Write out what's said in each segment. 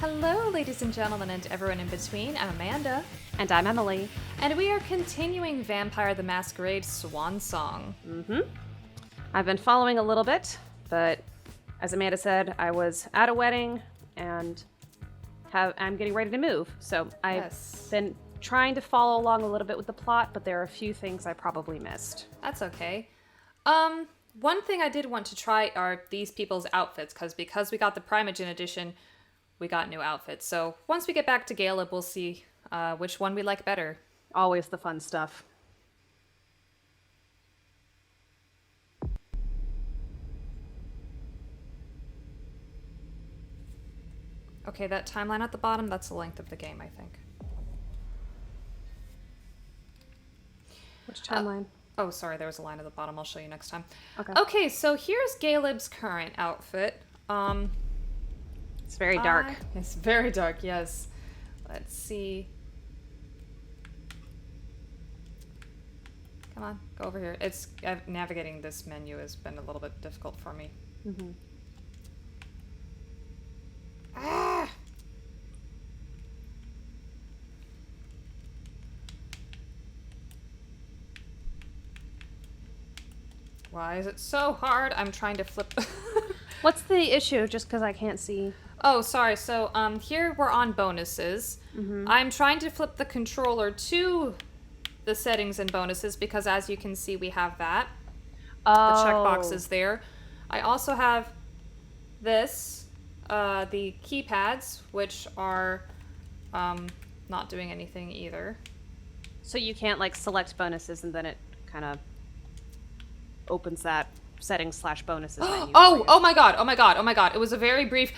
Hello, ladies and gentlemen, and everyone in between. I'm Amanda. And I'm Emily. And we are continuing Vampire the Masquerade Swansong. I've been following a little bit, but as Amanda said, I was at a wedding and I'm getting ready to move. So I've been trying to follow along a little bit with the plot, but there are a few things I probably missed. That's okay. One thing I did want to try are these people's outfits, because we got the Primogen edition, we got new outfits. So once we get back to Galeb, we'll see which one we like better. Always the fun stuff. Okay, that timeline at the bottom, that's the length of the game, I think. Which timeline? Oh, sorry, there was a line at the bottom. I'll show you next time. Okay. Okay, so here's Galeb's current outfit. It's very dark. It's very dark, yes. Let's see. Come on, go over here. Navigating this menu has been a little bit difficult for me. Mm-hmm. Ah! Why is it so hard? I'm trying to flip. What's the issue? Just because I can't see. Oh, sorry. So, here we're on bonuses. Mm-hmm. I'm trying to flip the controller to the settings and bonuses because, as you can see, we have that. Oh. The checkbox is there. I also have this, the keypads, which are not doing anything either. So you can't, like, select bonuses and then it kind of opens that settings/bonuses menu. Oh my god. It was a very brief...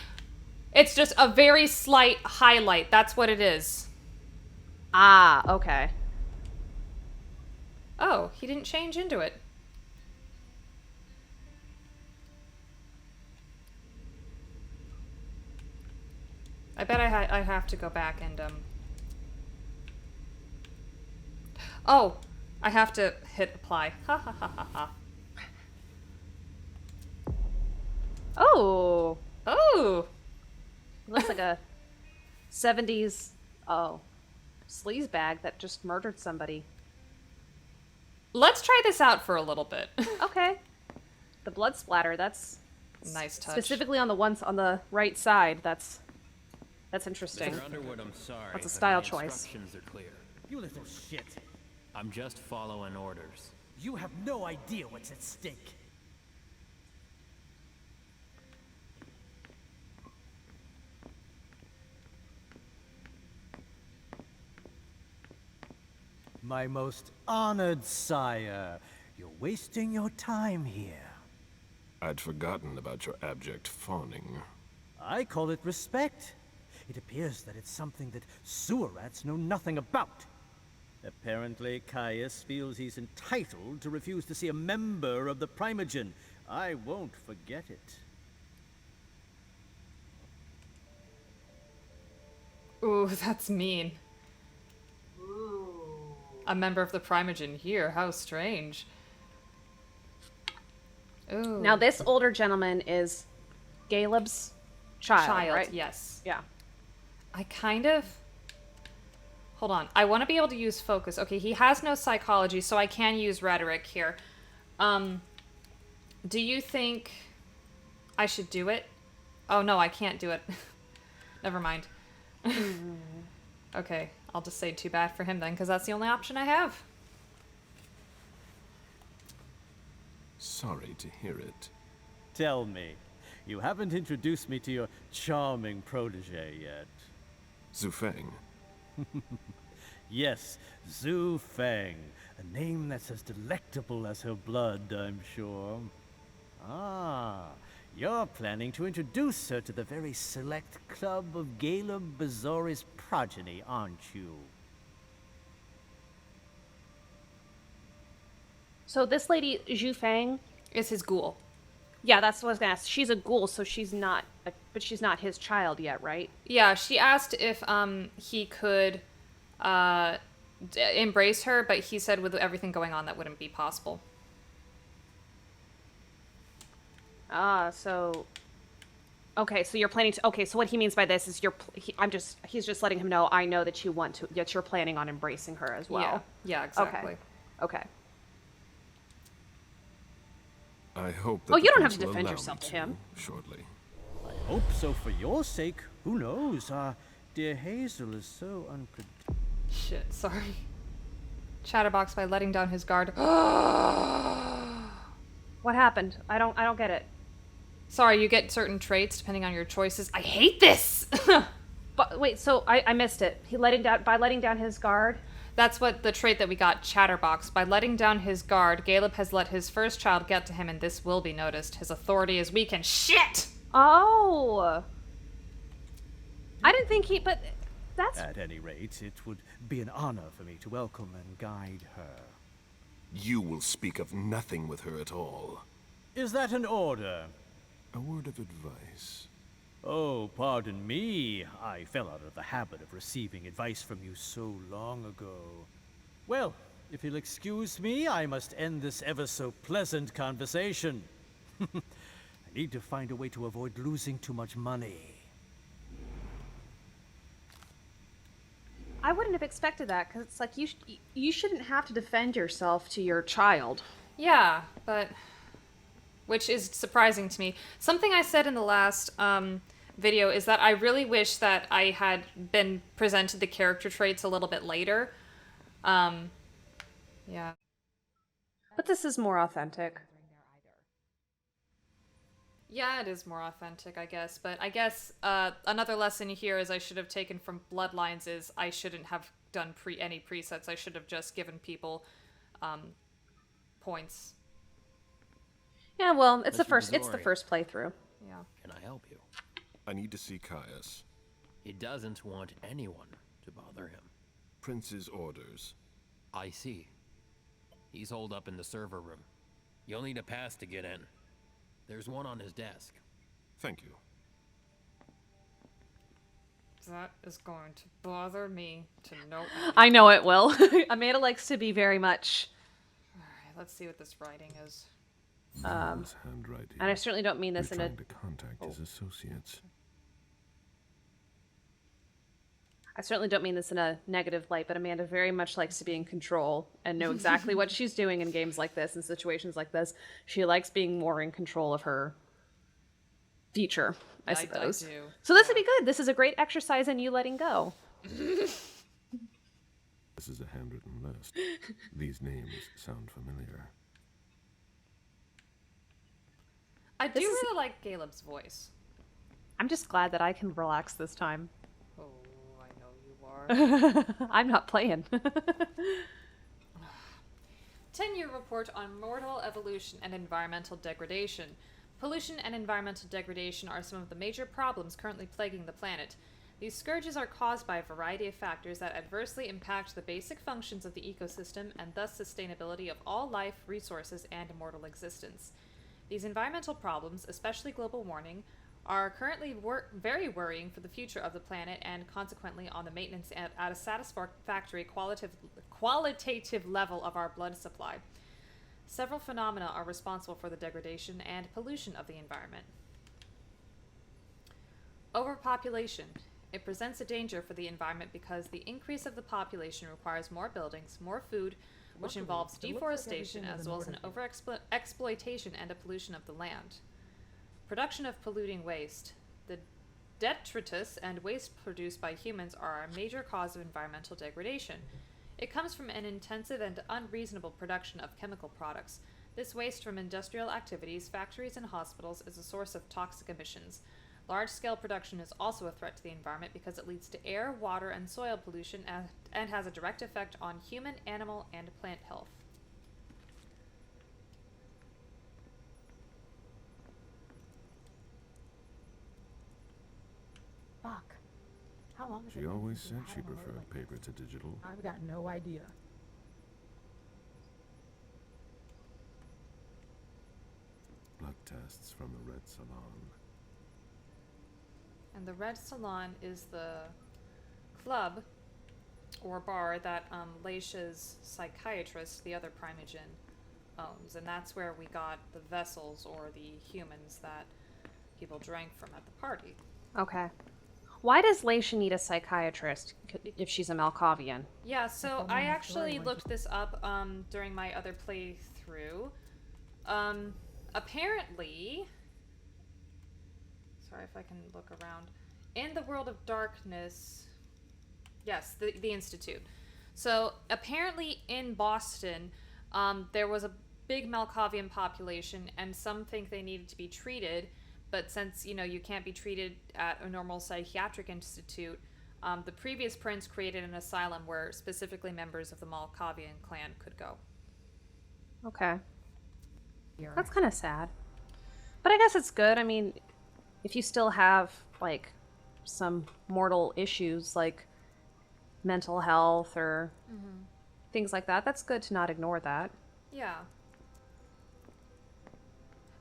It's just a very slight highlight. That's what it is. Ah, okay. Oh, he didn't change into it. I bet I have to go back and, Oh, I have to hit apply. Ha ha ha ha ha. Oh. Oh! Looks like a 70s, sleaze bag that just murdered somebody. Let's try this out for a little bit. Okay. The blood splatter, that's... Nice touch. Specifically on the ones on the right side, that's interesting. Mr. Underwood, I'm sorry. That's a but style my choice. Instructions are clear. You little shit. I'm just following orders. You have no idea what's at stake. My most honored sire, you're wasting your time here. I'd forgotten about your abject fawning. I call it respect. It appears that it's something that sewer rats know nothing about. Apparently, Caius feels he's entitled to refuse to see a member of the Primogen. I won't forget it. Ooh, that's mean. A member of the Primogen here. How strange. Ooh. Now, this older gentleman is Galeb's child, right? Yes. Yeah. I kind of... Hold on. I want to be able to use focus. Okay, he has no psychology, so I can use rhetoric here. Do you think I should do it? Oh, no, I can't do it. Never mind. Okay, I'll just say too bad for him then, because that's the only option I have. Sorry to hear it. Tell me, you haven't introduced me to your charming protege yet. Zufeng. Yes, Zhu Feng, a name that's as delectable as her blood, I'm sure. Ah, you're planning to introduce her to the very select club of Galeb Bazori's progeny, aren't you? So this lady, Zhu Feng, It's his ghoul. yeah, that's what I was gonna ask. She's a ghoul, so she's not, but she's not his child yet, right? Yeah, she asked if he could embrace her, but he said with everything going on that wouldn't be possible. Ah, so Okay, so you're planning to. Okay, so what he means by this is he's just letting him know. I know that that you're planning on embracing her as well. Yeah, exactly. Okay. I hope that Oh, the you don't have prince to will defend allow yourself me to him. Shortly. I hope so for your sake. Who knows? Dear Hazel is so unpredictable. Shit, sorry. Chatterbox by letting down his guard. What happened? I don't get it. Sorry, you get certain traits depending on your choices. I hate this! But wait, so I missed it. He letting down his guard. That's what the trait that we got, Chatterbox. By letting down his guard, Caleb has let his first child get to him, and this will be noticed. His authority is weakened. Shit! Oh. I didn't think but that's... At any rate, it would be an honor for me to welcome and guide her. You will speak of nothing with her at all. Is that an order? A word of advice. Oh, pardon me. I fell out of the habit of receiving advice from you so long ago. Well, if you'll excuse me, I must end this ever so pleasant conversation. I need to find a way to avoid losing too much money. I wouldn't have expected that, because it's like you shouldn't have to defend yourself to your child. Yeah, but... Which is surprising to me. Something I said in the last video is that I really wish that I had been presented the character traits a little bit later. Yeah. But this is more authentic. Yeah, it is more authentic, I guess. But I guess another lesson here is I should have taken from Bloodlines is I shouldn't have done any presets. I should have just given people points. Yeah, well, it's the Mr. first playthrough. Yeah. Can I help you? I need to see Caius. He doesn't want anyone to bother him. Prince's orders. I see. He's holed up in the server room. You'll need a pass to get in. There's one on his desk. Thank you. That is going to bother me to no end. I know it will. Amanda likes to be very much... Alright, let's see what this writing is. His handwriting. And I certainly don't mean this He's in a... trying to contact his associates. I certainly don't mean this in a negative light, but Amanda very much likes to be in control and know exactly what she's doing in games like this, in situations like this. She likes being more in control of her future, I suppose. I do. So this would be good. This is a great exercise in you letting go. This is a handwritten list. These names sound familiar. I do really like Caleb's voice. I'm just glad that I can relax this time. Oh, I know you are. I'm not playing. 10-year report on mortal evolution and environmental degradation. Pollution and environmental degradation are some of the major problems currently plaguing the planet. These scourges are caused by a variety of factors that adversely impact the basic functions of the ecosystem and thus sustainability of all life, resources, and immortal existence. These environmental problems, especially global warming, are currently very worrying for the future of the planet and consequently on the maintenance at a satisfactory qualitative level of our blood supply. Several phenomena are responsible for the degradation and pollution of the environment. Overpopulation. It presents a danger for the environment because the increase of the population requires more buildings, more food, which involves deforestation as well as an overexploitation and a pollution of the land. Production of polluting waste. The detritus and waste produced by humans are a major cause of environmental degradation. It comes from an intensive and unreasonable production of chemical products. This waste from industrial activities, factories, and hospitals is a source of toxic emissions. Large-scale production is also a threat to the environment because it leads to air, water, and soil pollution and has a direct effect on human, animal, and plant health. Fuck. How long has it She been always since said we she had one preferred like paper to digital. I've got no idea. Blood tests from the Red Salon. And the Red Salon is the club or bar that Leisha's psychiatrist, the other Primogen, owns. And that's where we got the vessels or the humans that people drank from at the party. Okay. Why does Laisha need a psychiatrist if she's a Malkavian? Yeah, so I actually looked this up during my other playthrough. Apparently, sorry if I can look around. In the World of Darkness, yes, the Institute. So apparently in Boston, there was a big Malkavian population, and some think they needed to be treated. But since, you can't be treated at a normal psychiatric institute, the previous prince created an asylum where specifically members of the Malkavian clan could go. Okay. That's kind of sad. But I guess it's good. I mean, if you still have, like, some mortal issues, like mental health or things like that, that's good to not ignore that. Yeah.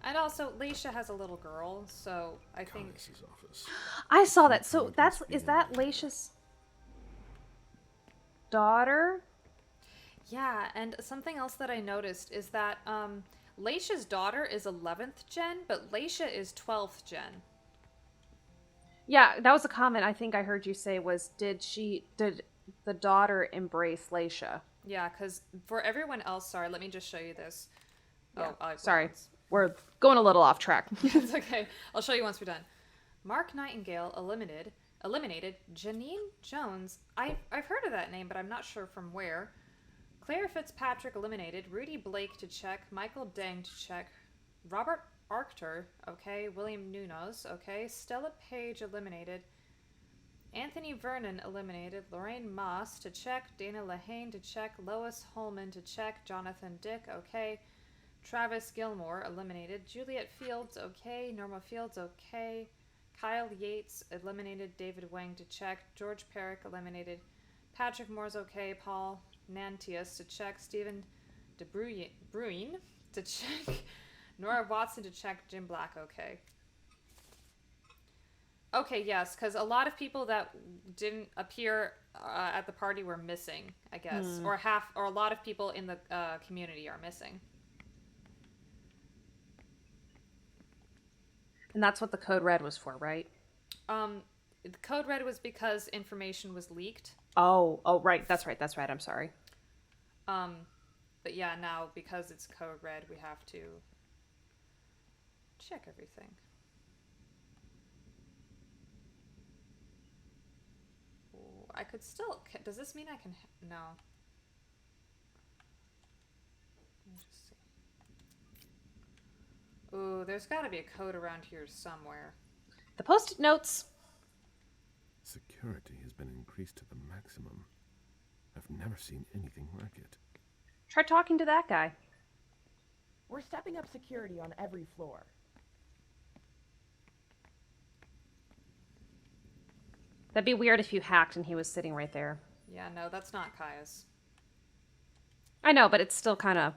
And also, Laisha has a little girl, so I think... Office. I saw that. So is that Laisha's daughter? Yeah, and something else that I noticed is that Laisha's daughter is 11th gen, but Laisha is 12th gen. Yeah, that was a comment I think I heard you say was, did the daughter embrace Laisha? Yeah, because for everyone else, sorry, let me just show you this. Yeah. Oh, sorry. We're going a little off track. It's okay. I'll show you once we're done. Mark Nightingale eliminated Janine Jones. I've heard of that name, but I'm not sure from where. Claire Fitzpatrick eliminated. Rudy Blake to check. Michael Deng to check. Robert Arctur, okay. William Nunes, okay. Stella Page eliminated. Anthony Vernon eliminated. Lorraine Moss to check. Dana Lehane to check. Lois Holman to check. Jonathan Dick, okay. Travis Gilmore eliminated. Juliet Fields, okay. Norma Fields, okay. Kyle Yates eliminated. David Wang to check. George Perrick eliminated. Patrick Moore's okay. Paul Nantius to check. Stephen De Bruyne to check. Nora Watson to check. Jim Black, okay. Okay, yes, because a lot of people that didn't appear at the party were missing, I guess. Or a lot of people in the community are missing. And that's what the code red was for, right? The code red was because information was leaked. Oh, right. That's right. I'm sorry. But yeah, now because it's code red, we have to check everything. Ooh, I could still... Does this mean I can... No. Let me just see. Ooh, there's got to be a code around here somewhere. The post-it notes. Security has been increased to the maximum. I've never seen anything like it. Try talking to that guy. We're stepping up security on every floor. That'd be weird if you hacked and he was sitting right there. Yeah, no, that's not Kaya's. I know, but it's still kind of...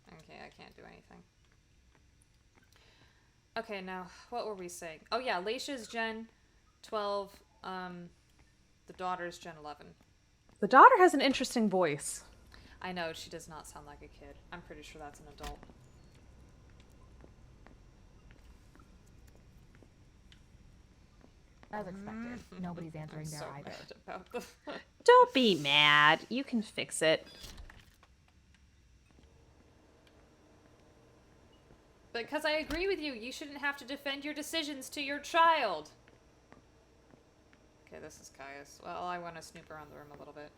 Okay, I can't do anything. Okay, now, what were we saying? Oh yeah, Laisha's Gen 12, the daughter's Gen 11. The daughter has an interesting voice. I know, she does not sound like a kid. I'm pretty sure that's an adult. As expected, nobody's answering I'm there so either. mad about the... Don't be mad. You can fix it. Because I agree with you, you shouldn't have to defend your decisions to your child. Okay, this is Caius. Well, I want to snoop around the room a little bit.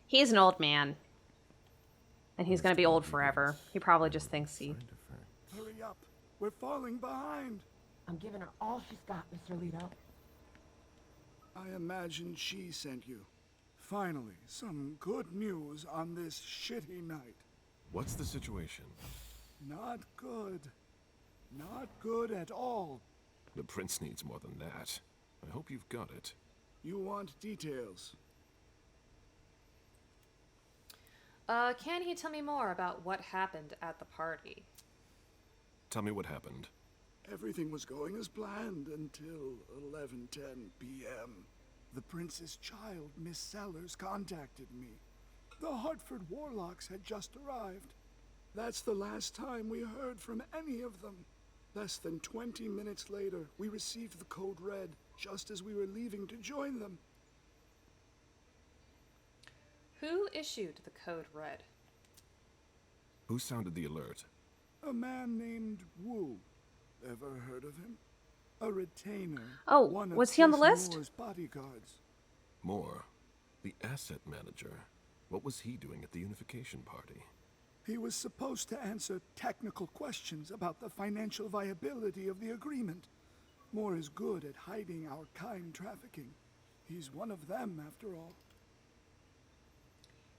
He's an old man. And he's going to be old forever. He probably just thinks he... Hurry up. We're falling behind. I'm giving her all she's got, Mr. Leto. I imagine she sent you. Finally, some good news on this shitty night. What's the situation? Not good. Not good at all. The prince needs more than that. I hope you've got it. You want details? Can he tell me more about what happened at the party? Tell me what happened. Everything was going as planned until 11:10 p.m. The prince's child, Miss Sellers, contacted me. The Hartford warlocks had just arrived. That's the last time we heard from any of them. Less than 20 minutes later, we received the code red, just as we were leaving to join them. Who issued the code red? Who sounded the alert? A man named Wu. Ever heard of him? A retainer. Oh, one of was he on the Chief list? Moore's bodyguards. Moore, the asset manager. What was he doing at the unification party? He was supposed to answer technical questions about the financial viability of the agreement. Moore is good at hiding our kind trafficking. He's one of them, after all.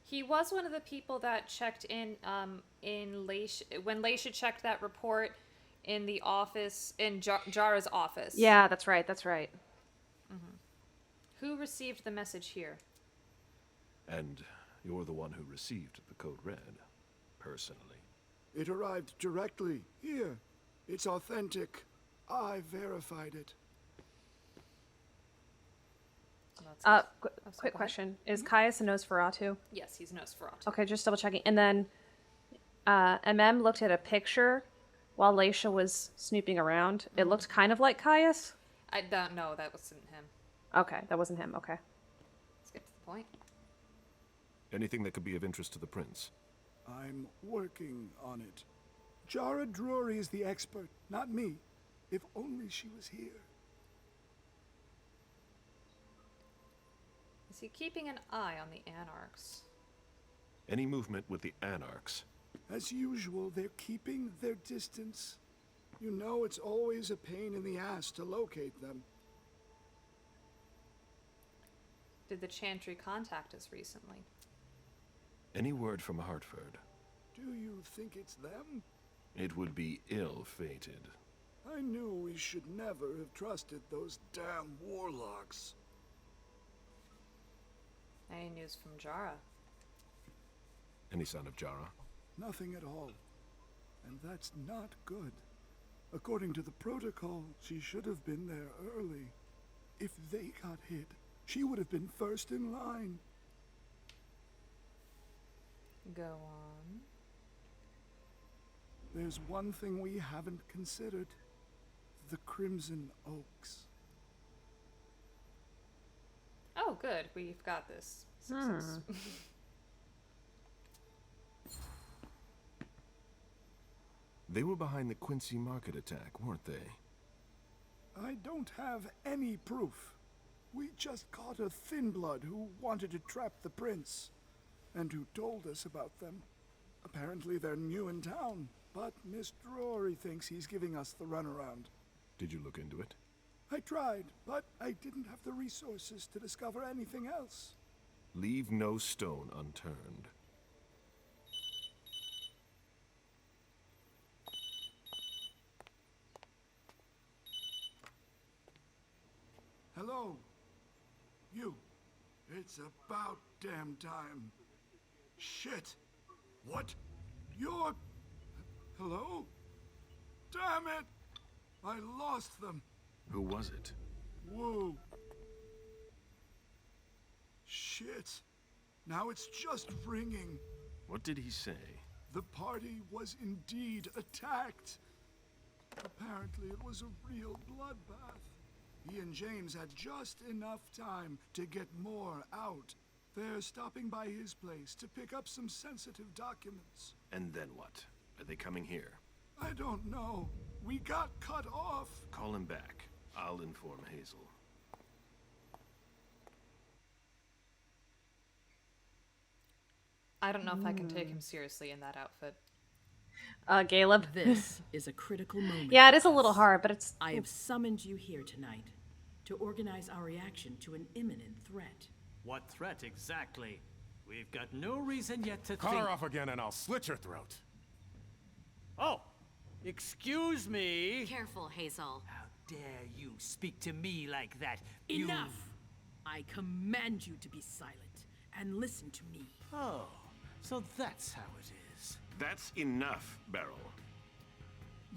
He was one of the people that checked in when Leisha checked that report in the office, in Jara's office. Yeah, that's right. That's right. Who received the message here? And you're the one who received the code red, personally. It arrived directly here. It's authentic. I verified it. Quick question. Is Caius a Nosferatu? Yes, he's Nosferatu. Okay, just double checking. And then MM looked at a picture while Leisha was snooping around. It looked kind of like Caius. I don't know. That wasn't him. Okay, that wasn't him. Okay. Let's get to the point. Anything that could be of interest to the prince? I'm working on it. Jara Drury is the expert, not me. If only she was here. Is he keeping an eye on the Anarchs? Any movement with the Anarchs? As usual, they're keeping their distance. You know it's always a pain in the ass to locate them. Did the Chantry contact us recently? Any word from Hartford? Do you think it's them? It would be ill-fated. I knew we should never have trusted those damn warlocks. Any news from Jara? Any sign of Jara? Nothing at all. And that's not good. According to the protocol, she should have been there early. If they got hit, she would have been first in line. Go on. There's one thing we haven't considered. The Crimson Oaks. Oh, good. We've got this. Success. They were behind the Quincy Market attack, weren't they? I don't have any proof. We just caught a thin blood who wanted to trap the prince, and who told us about them. Apparently they're new in town, but Miss Drury thinks he's giving us the runaround. Did you look into it? I tried, but I didn't have the resources to discover anything else. Leave no stone unturned. Hello? You. It's about damn time. Shit. What? You're... Hello? Damn it! I lost them. Who was it? Whoa. Shit. Now it's just ringing. What did he say? The party was indeed attacked. Apparently it was a real bloodbath. He and James had just enough time to get more out. They're stopping by his place to pick up some sensitive documents. And then what? Are they coming here? I don't know. We got cut off. Call him back. I'll inform Hazel. I don't know if I can take him seriously in that outfit. Caleb. This is a critical moment. Yeah, it is a little hard, but it's... I have summoned you here tonight to organize our reaction to an imminent threat. What threat exactly? We've got no reason yet to Call think... her off again and I'll slit your throat. Oh! Excuse me! Careful, Hazel. How dare you speak to me like that? Enough! I command you to be silent and listen to me. Oh, so that's how it is. That's enough, Beryl.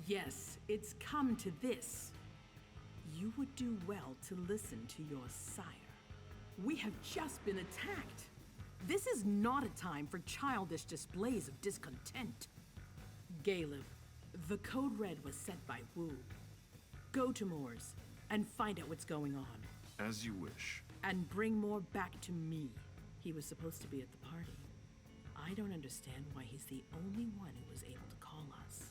Yes, it's come to this. You would do well to listen to your sire. We have just been attacked. This is not a time for childish displays of discontent. Caleb, the code red was set by Wu. Go to Moore's and find out what's going on. As you wish. And bring Moore back to me. He was supposed to be at the party. I don't understand why he's the only one who was able to call us.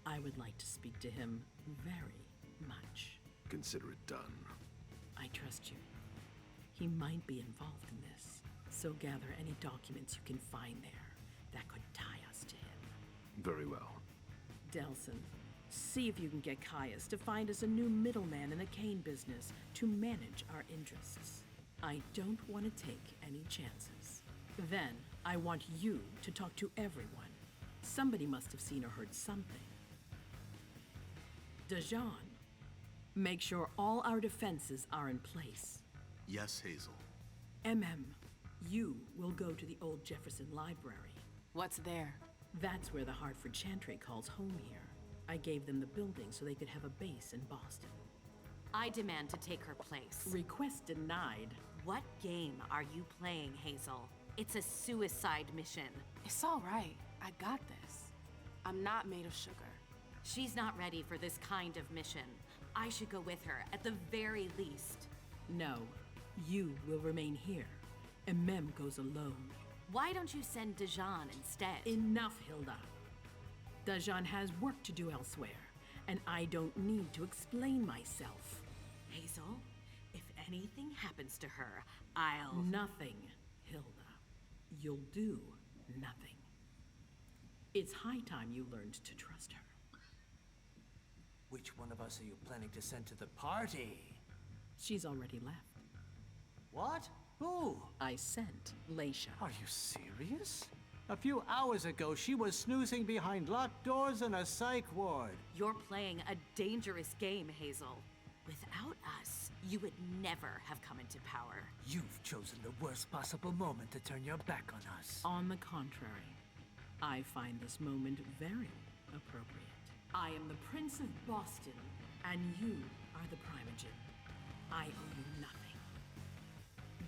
I would like to speak to him very much. Consider it done. I trust you. He might be involved in this, so gather any documents you can find there that could tie us to him. Very well. Delson, see if you can get Caius to find us a new middleman in the cane business to manage our interests. I don't want to take any chances. Then, I want you to talk to everyone. Somebody must have seen or heard something. Dajan, make sure all our defenses are in place. Yes, Hazel. You will go to the old Jefferson Library. What's there? That's where the Hartford Chantry calls home here. I gave them the building so they could have a base in Boston. I demand to take her place. Request denied. What game are you playing, Hazel? It's a suicide mission. It's all right. I got this. I'm not made of sugar. She's not ready for this kind of mission. I should go with her, at the very least. No, you will remain here. Goes alone. Why don't you send Dajan instead? Enough, Hilda. Dajan has work to do elsewhere, and I don't need to explain myself. Hazel, if anything happens to her, I'll... Nothing, Hilda. You'll do nothing. It's high time you learned to trust her. Which one of us are you planning to send to the party? She's already left. What? Who? I sent Leisha. Are you serious? A few hours ago, she was snoozing behind locked doors in a psych ward. You're playing a dangerous game, Hazel. Without us, you would never have come into power. You've chosen the worst possible moment to turn your back on us. On the contrary, I find this moment very appropriate. I am the Prince of Boston, and you are the Primogen. I owe you nothing.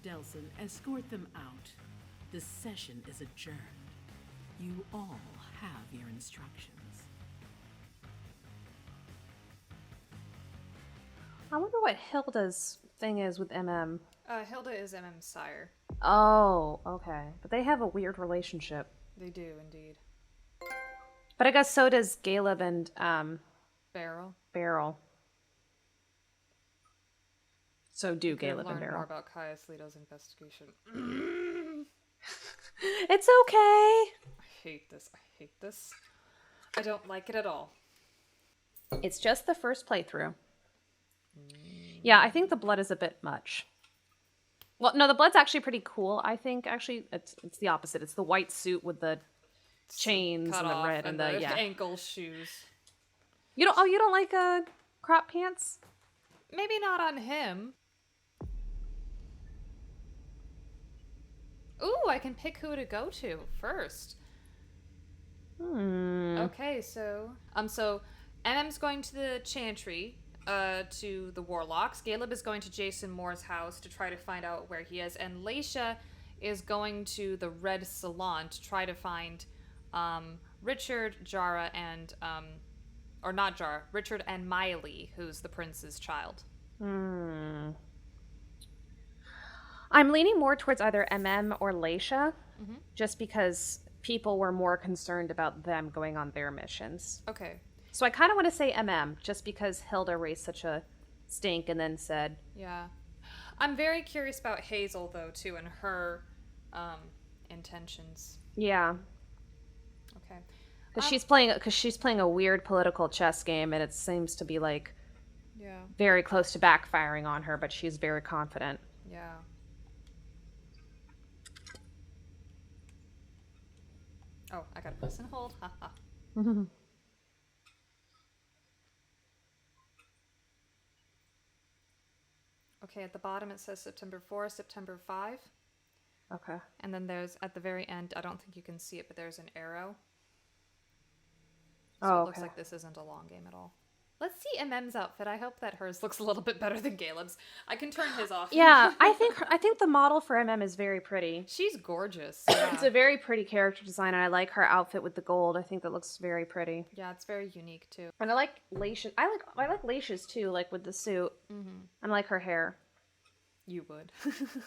Delson, escort them out. The session is adjourned. You all have your instructions. I wonder what Hilda's thing is with MM. Hilda is MM's sire. Oh, okay. But they have a weird relationship. They do, indeed. But I guess so does Caleb and, Beryl. So do Caleb and learn Beryl. more about Caius Leto's investigation. It's okay. I hate this. I don't like it at all. It's just the first playthrough. Yeah, I think the blood is a bit much. Well, no, the blood's actually pretty cool. I think actually it's the opposite. It's the white suit with the chains Cut and the off red and the ankle shoes. You don't like crop pants? Maybe not on him. Ooh, I can pick who to go to first. Okay, so MM's going to the Chantry, to the Warlocks. Caleb is going to Jason Moore's house to try to find out where he is, and Leisha is going to the Red Salon to try to find Richard, Jara, and or not Jara, Richard and Miley, who's the prince's child. I'm leaning more towards either MM or Leisha, just because people were more concerned about them going on their missions. Okay. So I kind of want to say MM, just because Hilda raised such a stink and then said... Yeah. I'm very curious about Hazel, though, too, and her intentions. Yeah. Okay. Because she's playing a weird political chess game, and it seems to be, like, very close to backfiring on her, but she's very confident. Yeah. Oh, I gotta press and hold. Haha. Okay, at the bottom it says September 4, September 5. Okay. And then there's, at the very end, I don't think you can see it, but there's an arrow. So it looks like this isn't a long game at all. Let's see MM's outfit. I hope that hers looks a little bit better than Caleb's. I can turn his off. Yeah, I think the model for MM is very pretty. She's gorgeous. It's a very pretty character design, and I like her outfit with the gold. I think that looks very pretty. Yeah, it's very unique too. And I like laces. I like laces too, like with the suit. Mm-hmm. And I like her hair. You would.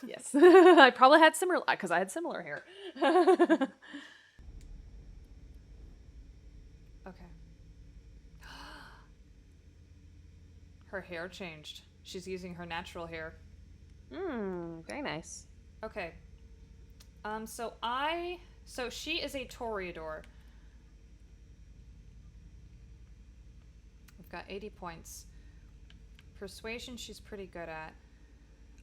Yes. I probably had similar, because I had similar hair. Okay. Her hair changed. She's using her natural hair. Very nice. Okay. So she is a Toreador. We've got 80 points. Persuasion she's pretty good at.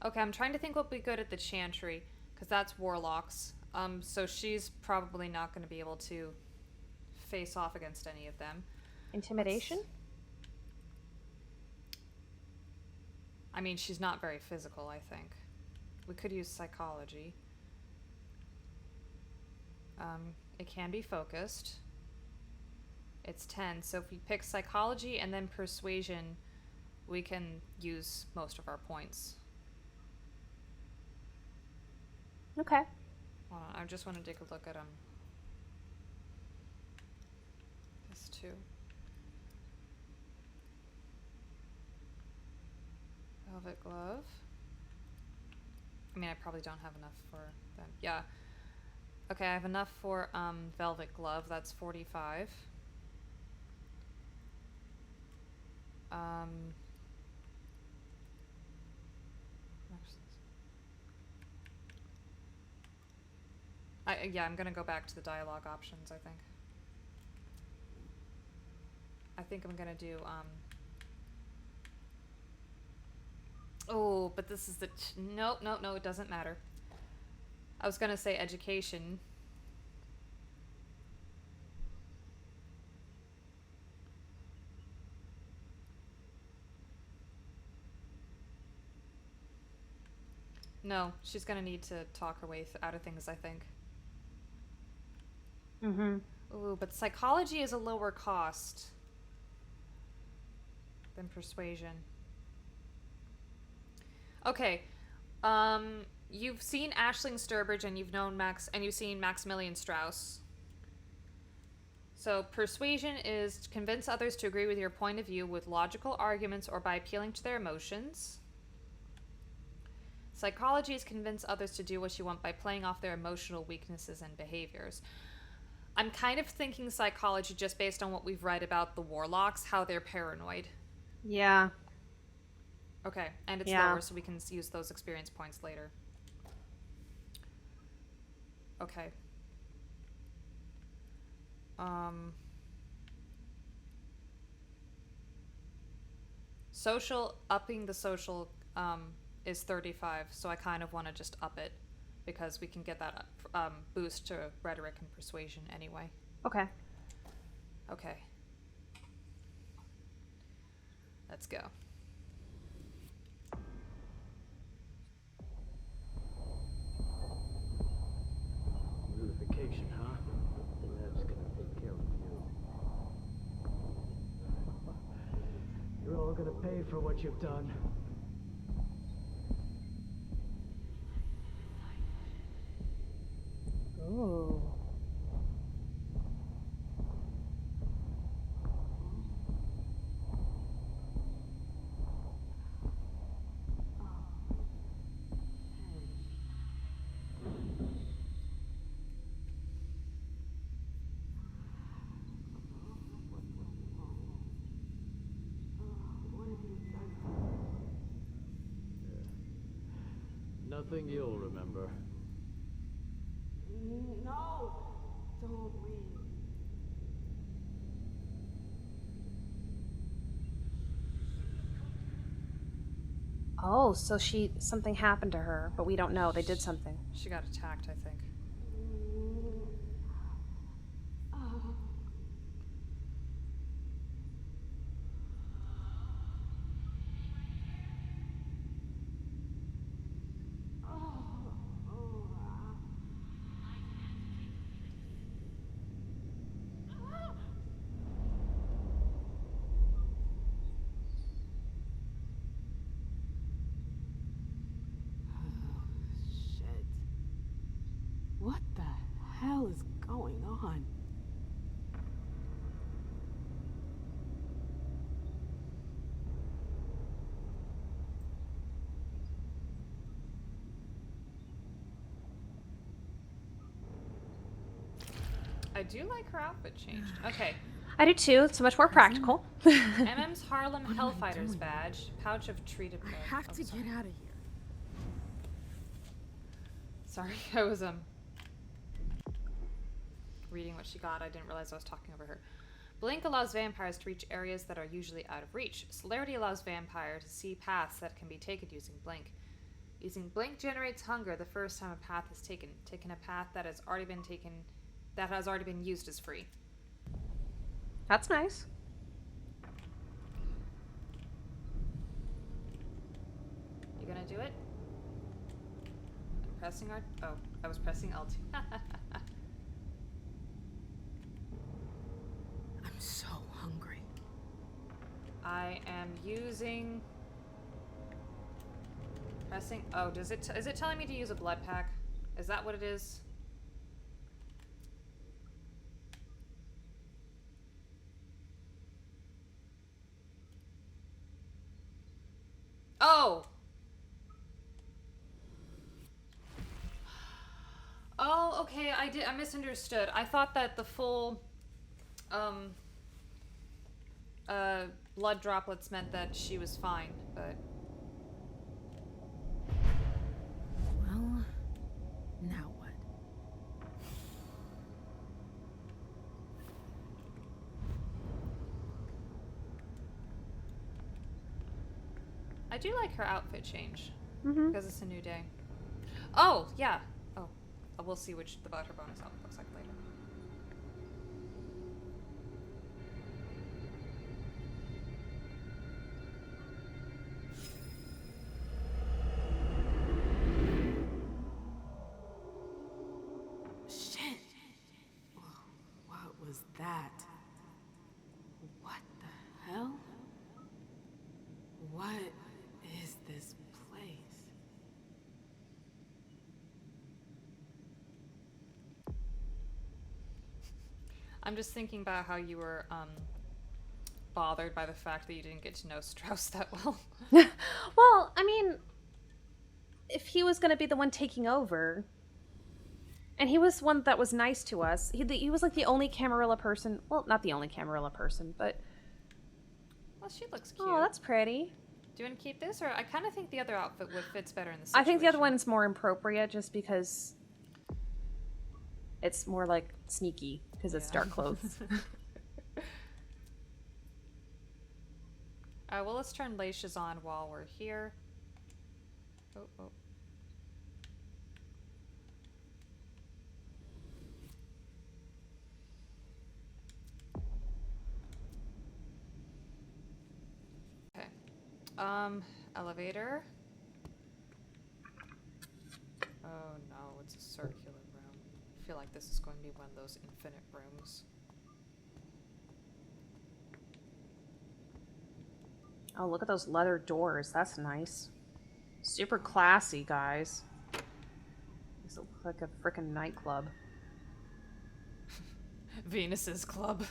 Okay, I'm trying to think what'll be good at the Chantry, because that's warlocks. So she's probably not going to be able to face off against any of them. Intimidation? I mean, she's not very physical, I think. We could use psychology. It can be focused. It's 10, so if we pick psychology and then persuasion, we can use most of our points. Okay. Hold on, I just want to take a look at this too. Velvet glove. I mean, I probably don't have enough for them. Yeah. Okay, I have enough for velvet glove. That's 45. Yeah, I'm gonna go back to the dialogue options, I think. I think I'm gonna do, oh, but this is the... No, it doesn't matter. I was gonna say education. No, she's gonna need to talk her way out of things, I think. Mm-hmm. Ooh, but psychology is a lower cost than persuasion. Okay. You've seen Aisling Sturbridge and you've seen Maximilian Strauss. So persuasion is to convince others to agree with your point of view with logical arguments or by appealing to their emotions. Psychology is convince others to do what you want by playing off their emotional weaknesses and behaviors. I'm kind of thinking psychology just based on what we've read about the warlocks, how they're paranoid. Yeah. Okay, and it's lower, so we can use those experience points later. Okay. Upping the social is 35, so I kind of want to just up it because we can get that boost to rhetoric and persuasion anyway. Okay. Okay. Let's go. Unification, huh? That's gonna take care of you. You're all gonna pay for what you've done. Ooh. Nothing you'll remember. No! Don't leave. Oh, so something happened to her, but we don't know. They did something. She got attacked, I think. What the hell is going on? I do like her outfit changed. Okay. I do too. It's so much more practical. MM's Harlem Hellfighters badge. Pouch of treated blood. I have to get out of here. Sorry, I was reading what she got. I didn't realize I was talking over her. Blink allows vampires to reach areas that are usually out of reach. Celerity allows vampires to see paths that can be taken using Blink. Using Blink generates hunger the first time a path is taken. Taking a path that has already been used is free. That's nice. You gonna do it? I'm pressing R. Oh, I was pressing L2. I'm so hungry. I am using. Pressing. Oh, is it telling me to use a blood pack? Is that what it is? Oh! Oh, okay, I misunderstood. I thought that the full, blood droplets meant that she was fine, but... Well, now what? I do like her outfit change, Mm-hmm. because it's a new day. Oh, yeah. Oh, we'll see about her bonus outfit looks like later. Shit! What was that? What the hell? What is this place? I'm just thinking about how you were, bothered by the fact that you didn't get to know Strauss that well. Well, I mean, if he was going to be the one taking over, and he was one that was nice to us, he was like the only Camarilla person. Well, not the only Camarilla person, but... Well, she looks cute. Oh, that's pretty. Do you want to keep this, or I kind of think the other outfit fits better in the situation. I think the other one's more appropriate just because it's more like sneaky because it's dark clothes. Well, let's turn Laisha's on while we're here. Oh. Okay. Elevator. Oh no, it's a circular room. I feel like this is going to be one of those infinite rooms. Oh, look at those leather doors. That's nice. Super classy, guys. This looks like a freaking nightclub. Venus's club.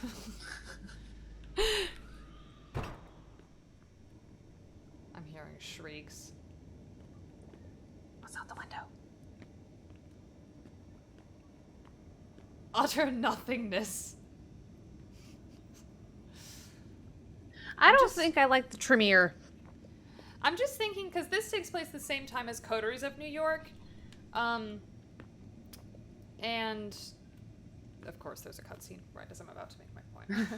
I'm hearing shrieks. What's out the window? Utter nothingness. I don't think I like the Tremere. I'm just thinking, because this takes place the same time as Coteries of New York. And of course there's a cutscene right as I'm about to make my point.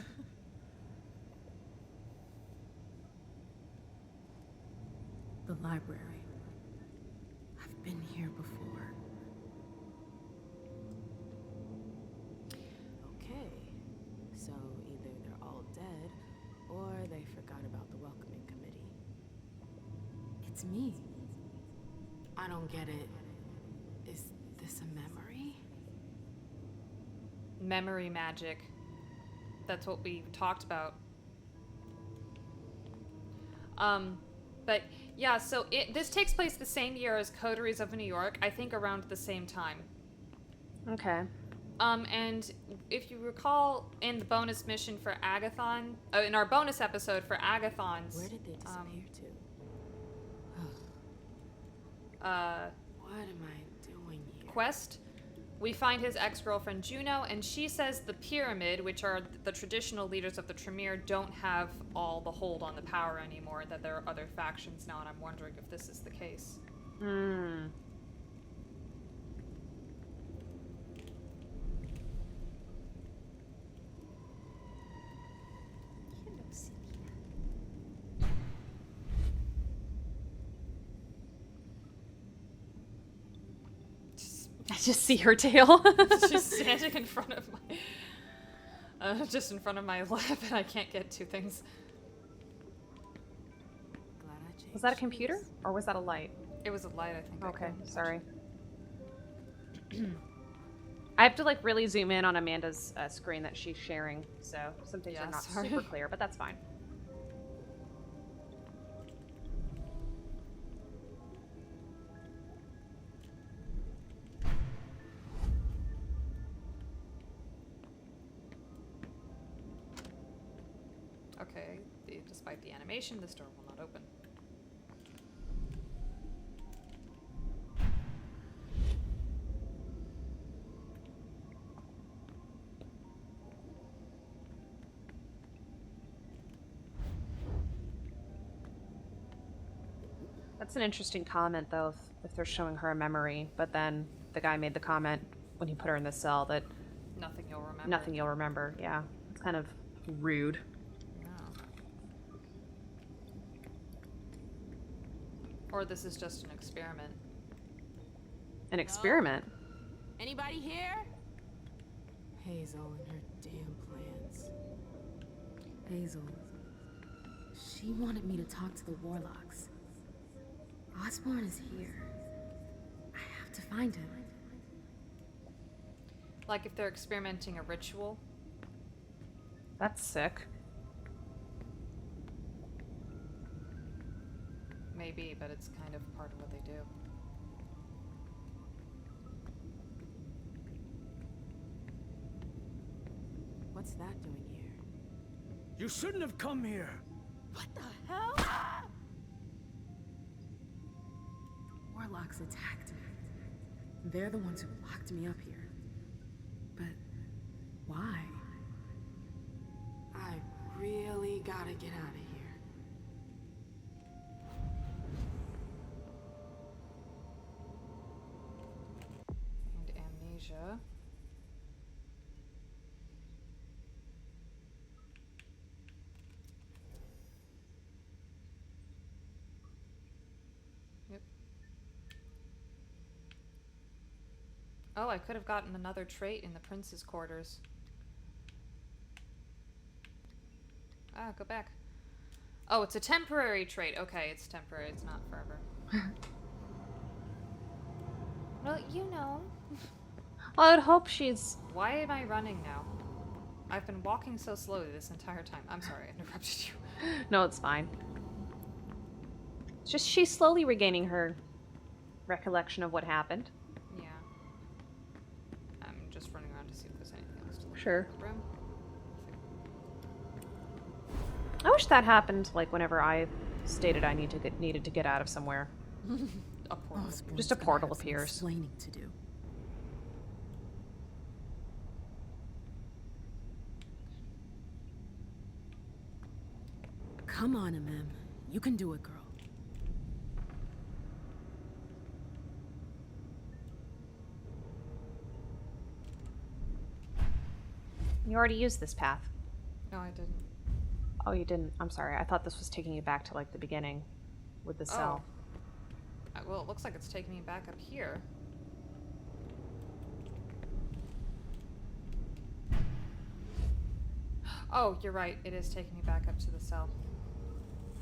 The library. I've been here before. Okay, so either they're all dead, or they forgot about the welcoming committee. It's me. I don't get it. Is this a memory? Memory magic. That's what we talked about. But yeah, so this takes place the same year as Coteries of New York, I think around the same time. Okay. And if you recall, in the bonus mission for Agathon, in our bonus episode for Agathon's, where did they disappear to? What am I doing here? Quest, we find his ex-girlfriend Juno, and she says the Pyramid, which are the traditional leaders of the Tremere, don't have all the hold on the power anymore, that there are other factions now, and I'm wondering if this is the case. Hmm. I just see her tail. She's standing in front of my... just in front of my lap, and I can't get two things. Was that a computer? Or was that a light? It was a light, I think. Okay, sorry. I have to, like, really zoom in on Amanda's screen that she's sharing, so some things are not super clear, but that's fine. Okay, despite the animation, this door will not open. That's an interesting comment, though, if they're showing her a memory, but then the guy made the comment when he put her in the cell that... Nothing you'll remember. Nothing you'll remember, yeah. It's kind of rude. Or this is just an experiment. An experiment? Anybody here? Hazel and her damn plans. Hazel. She wanted me to talk to the warlocks. Osborne is here. I have to find him. Like if they're experimenting a ritual? That's sick. Maybe, but it's kind of part of what they do. What's that doing here? You shouldn't have come here. What the hell? Warlocks attacked me. They're the ones who locked me up here. But why? I really gotta get out of here. And amnesia. Yep. Oh, I could have gotten another trait in the prince's quarters. Ah, go back. Oh, it's a temporary trait. Okay, it's temporary. It's not forever. Well, you know. Well, I would hope she's... Why am I running now? I've been walking so slowly this entire time. I'm sorry, I interrupted you. No, it's fine. It's just she's slowly regaining her recollection of what happened. Yeah. I'm just running around to see if there's anything else to look Sure. in the room. I wish that happened, like, whenever I stated I needed to get out of somewhere. A portal. Just a portal appears. Explaining to do. Come on, Amem. You can do it, girl. You already used this path. No, I didn't. Oh, you didn't? I'm sorry. I thought this was taking you back to, like, the beginning with the cell. Well, it looks like it's taking me back up here. Oh, you're right. It is taking me back up to the cell.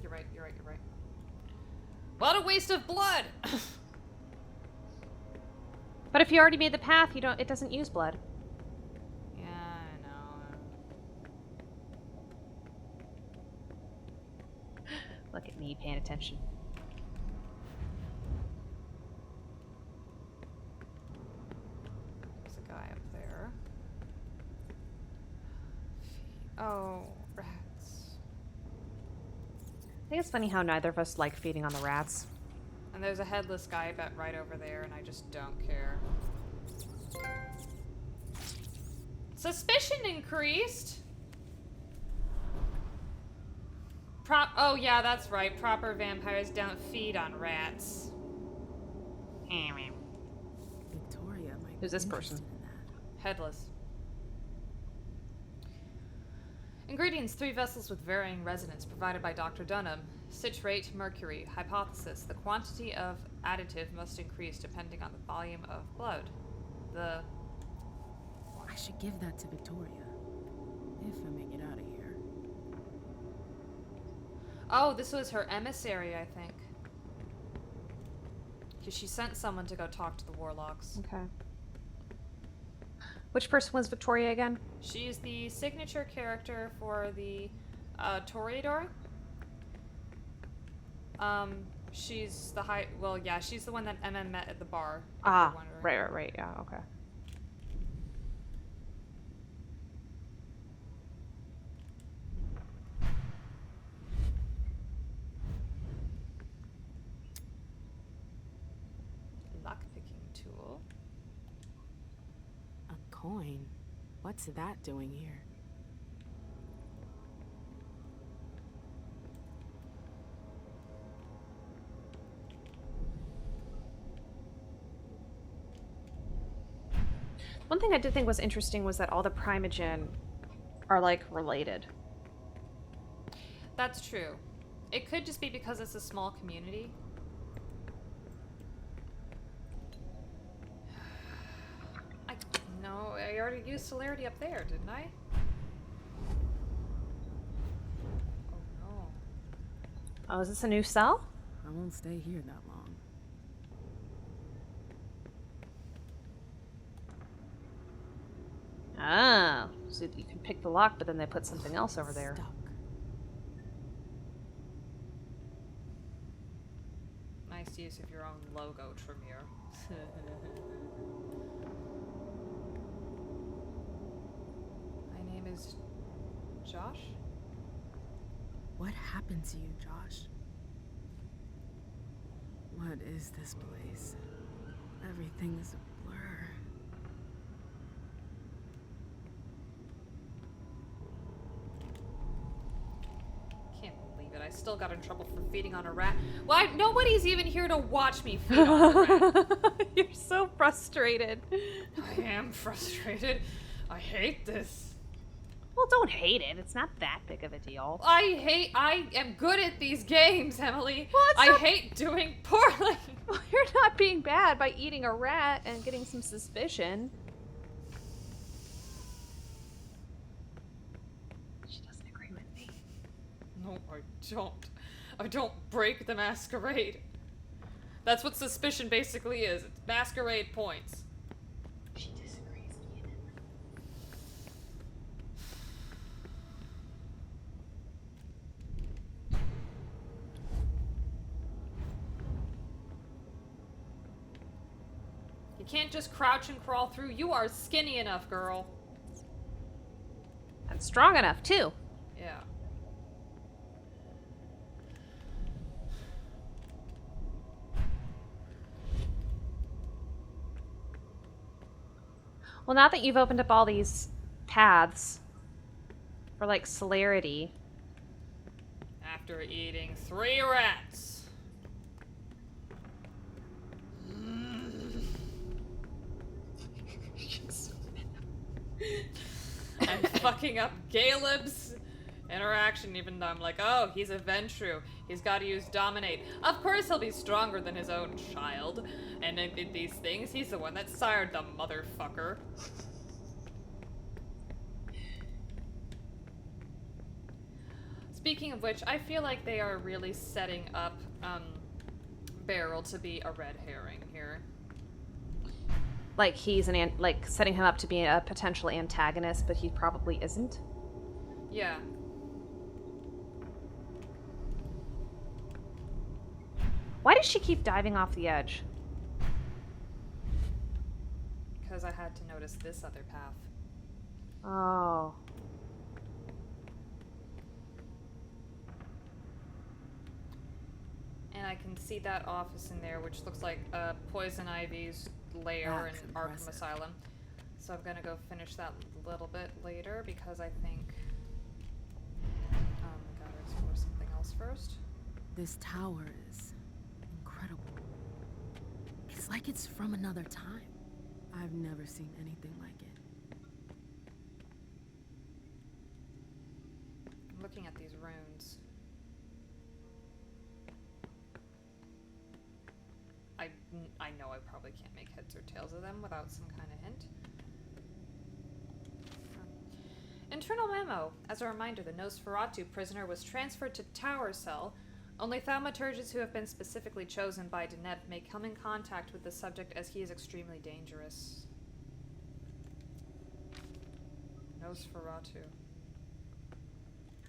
You're right, you're right, you're right. What a waste of blood! But if you already made the path, it doesn't use blood. Yeah, I know. Look at me paying attention. There's a guy think it's funny how neither of us like feeding on the rats. And there's a headless guy bet right over there, and I just don't care. Suspicion increased! Oh yeah, that's right. Proper vampires don't feed on rats. Victoria might Who's this person? Headless. Ingredients: 3 vessels with varying resonance provided by Dr. Dunham. Citrate, mercury. Hypothesis: the quantity of additive must increase depending on the volume of blood. I should give that to Victoria. If I make it out of here. Oh, this was her emissary, I think. Because she sent someone to go talk to the warlocks. Okay. Which person was Victoria again? She's the signature character for the Toreador. She's the she's the one that MM met at the bar. Ah, right, yeah, okay. Lockpicking tool. A coin? What's that doing here? One thing I did think was interesting was that all the Primogen are, like, related. That's true. It could just be because it's a small community. I already used celerity up there, didn't I? Oh no. Oh, is this a new cell? I won't stay here that long. Ah, so you can pick the lock, but then they put something else over there. Stuck. Nice use of your own logo, Tremere. My name is Josh? What happened to you, Josh? What is this place? Everything is a blur. Can't believe it. I still got in trouble for feeding on a rat. Why? Nobody's even here to watch me feed on a rat. You're so frustrated. I am frustrated. I hate this. Well, don't hate it. It's not that big of a deal. I am good at these games, Emily. Well, I hate doing poorly. Well, you're not being bad by eating a rat and getting some suspicion. She doesn't agree with me. No, I don't. I don't break the masquerade. That's what suspicion basically is. It's masquerade points. She disagrees vehemently. You can't just crouch and crawl through. You are skinny enough, girl. And strong enough, too. Yeah. Well, now that you've opened up all these paths for, like, celerity. After eating 3 rats. I'm fucking up Caleb's interaction, even though I'm like, oh, he's a Ventru. He's got to use Dominate. Of course he'll be stronger than his own child. And in these things, he's the one that sired the motherfucker. Speaking of which, I feel like they are really setting up Beryl to be a red herring here. Like he's like setting him up to be a potential antagonist, but he probably isn't. Yeah. Why does she keep diving off the edge? Because I had to notice this other path. Oh. I can see that office in there, which looks like Poison Ivy's lair in Arkham Asylum. So I'm gonna go finish that a little bit later because I think gotta explore something else first. This tower is incredible. It's like it's from another time. I've never seen anything like it. I'm looking at these runes. I know I probably can't make heads or tails of them without some kind of hint. Internal memo. As a reminder, the Nosferatu prisoner was transferred to Tower Cell. Only thaumaturges who have been specifically chosen by Deneb may come in contact with the subject as he is extremely dangerous. Nosferatu.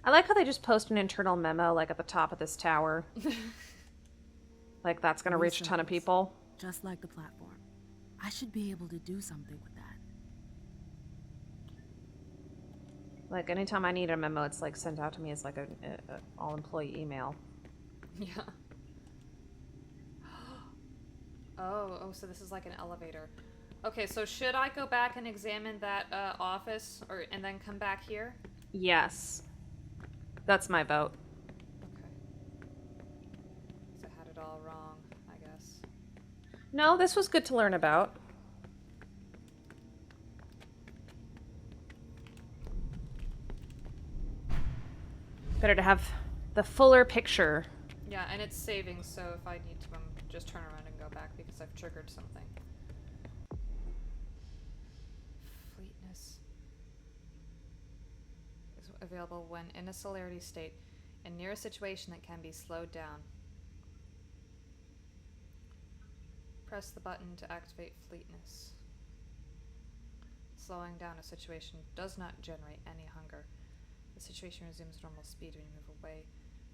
I like how they just post an internal memo like at the top of this tower. Like that's gonna reach a ton of people. Just like the platform. I should be able to do something with that. Like anytime I need a memo, it's like sent out to me as like a all employee email. Yeah. Oh, so this is like an elevator. Okay, so should I go back and examine that office and then come back here? Yes. That's my vote. Okay. So I had it all wrong, I guess. No, this was good to learn about. Better to have the fuller picture. Yeah, and it's saving, so if I need to, just turn around and go back because I've triggered something. Fleetness is available when in a celerity state and near a situation that can be slowed down. Press the button to activate fleetness. Slowing down a situation does not generate any hunger. The situation resumes normal speed when you move away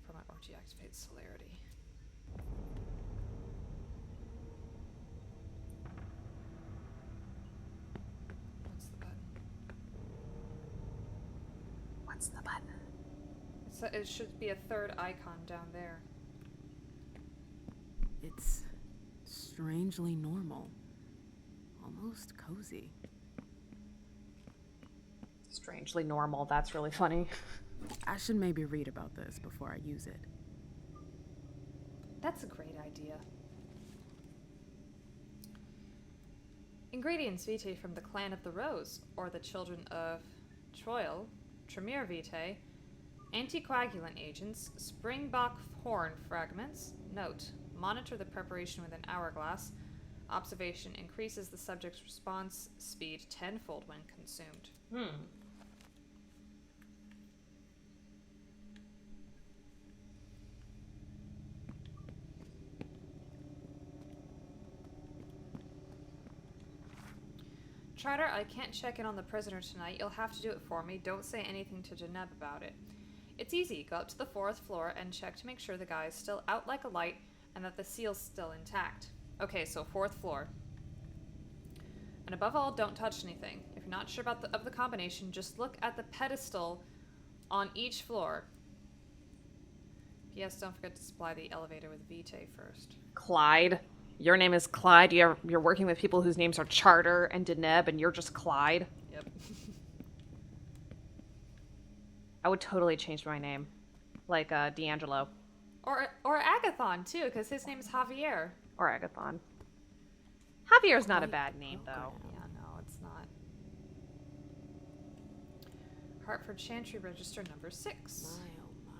from it or deactivate celerity. What's the button? What's the button? So it should be a third icon down there. It's strangely normal. Almost cozy. Strangely normal. That's really funny. I should maybe read about this before I use it. That's a great idea. Ingredients vitae from the Clan of the Rose, or the Children of Troil, Tremere vitae, anticoagulant agents, springbok horn fragments. Note: monitor the preparation with an hourglass. Observation increases the subject's response speed tenfold when consumed. Charter, I can't check in on the prisoner tonight. You'll have to do it for me. Don't say anything to Deneb about it. It's easy. Go up to the 4th floor and check to make sure the guy is still out like a light and that the seal's still intact. Okay, so 4th floor. And above all, don't touch anything. If you're not sure about the combination, just look at the pedestal on each floor. P.S. Don't forget to supply the elevator with vitae first. Clyde. Your name is Clyde. You're working with people whose names are Charter and Deneb, and you're just Clyde. Yep. I would totally change my name, like D'Angelo. Or Agathon too, because his name is Javier. Or Agathon. Javier's not a bad name, though. Yeah, no, it's not. Hartford Chantry Register number 6. My oh my.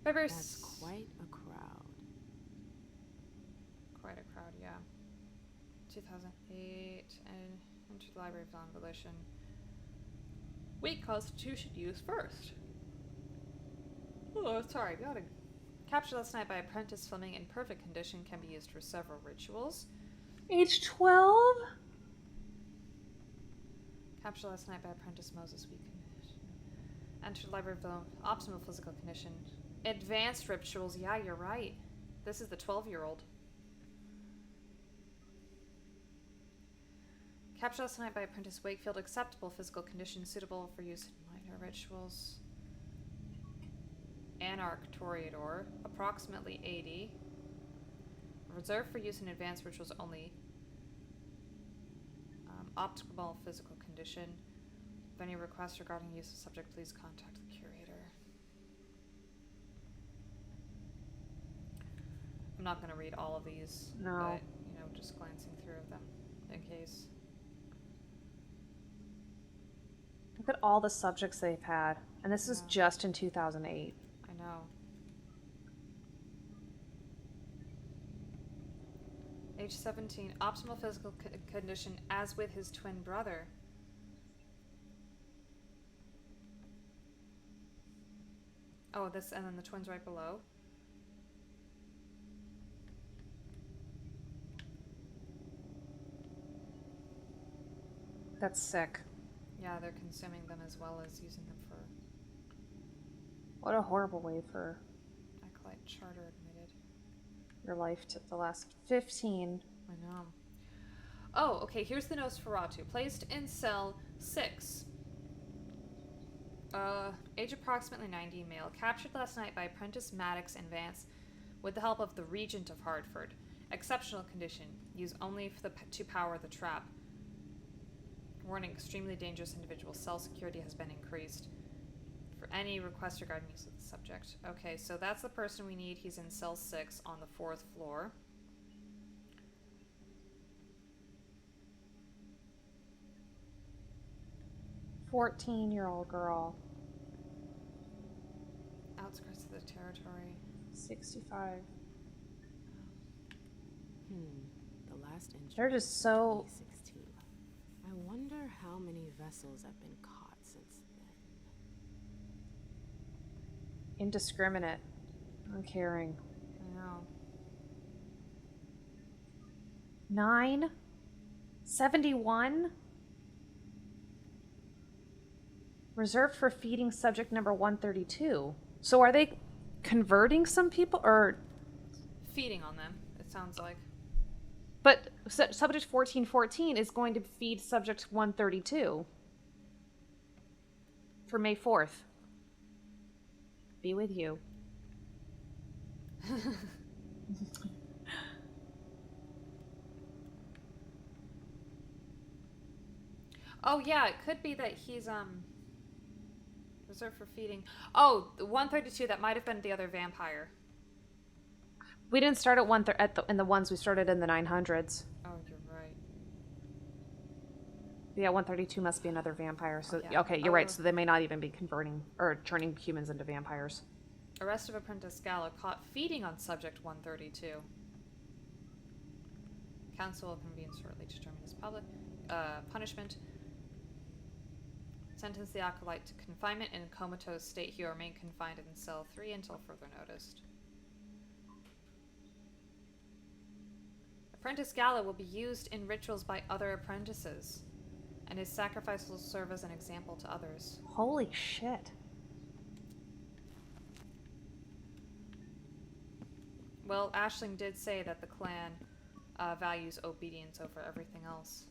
February. That's quite a crowd. Quite a crowd, yeah. 2008, and entered the Library of Non-Volition. Weak constitution used first. Oh, sorry, got it. Captured last night by apprentice filming in perfect condition can be used for several rituals. Age 12? Captured last night by apprentice Moses, weak condition. Entered Library of optimal physical condition. Advanced rituals, yeah, you're right. This is the 12-year-old. Captured last night by apprentice Wakefield, acceptable physical condition suitable for use in minor rituals. Anarch Toreador, approximately 80. Reserved for use in advanced rituals only. Optimal physical condition. If any requests regarding use of subject, please contact the curator. I'm not going to read all of these, No. but, just glancing through them in case. Look at all the subjects they've had. And this is just in 2008. I know. Age 17, optimal physical condition as with his twin brother. Oh, this, and then the twins right below. That's sick. Yeah, they're consuming them as well as using them for... What a horrible way for... Acolyte Charter admitted. Your life to the last 15. I know. Oh, okay, here's the Nosferatu. Placed in cell 6. Age approximately 90, male. Captured last night by apprentice Maddox and Vance with the help of the Regent of Hartford. Exceptional condition. Use only to power the trap. Warning, extremely dangerous individual. Cell security has been increased. For any request regarding use of the subject. Okay, so that's the person we need. He's in cell 6 on the 4th floor. "14-year-old girl. Outskirts of the territory. 65. The last entry. They're just so... 2016. I wonder how many vessels have been caught since then. indiscriminate, uncaring. I know. 9? 71? Reserved for feeding subject number 132. So are they converting some people, or... Feeding on them, it sounds like. But subject 1414 is going to feed subject 132 for May 4th. Be with you. Oh yeah, it could be that he's reserved for feeding. Oh, the 132, that might have been the other vampire. We didn't start at in the ones we started in the 900s. Oh, you're right. Yeah, 132 must be another vampire. So yeah. okay, you're right. So they may not even be converting or turning humans into vampires. Arrest of Apprentice Gallo caught feeding on subject 132. Council will convene shortly to determine his public punishment. Sentence the acolyte to confinement in a comatose state. He will remain confined in cell 3 until further noticed. Apprentice Gallo will be used in rituals by other apprentices, and his sacrifice will serve as an example to others. Holy shit. Well, Aisling did say that the clan values obedience over everything else.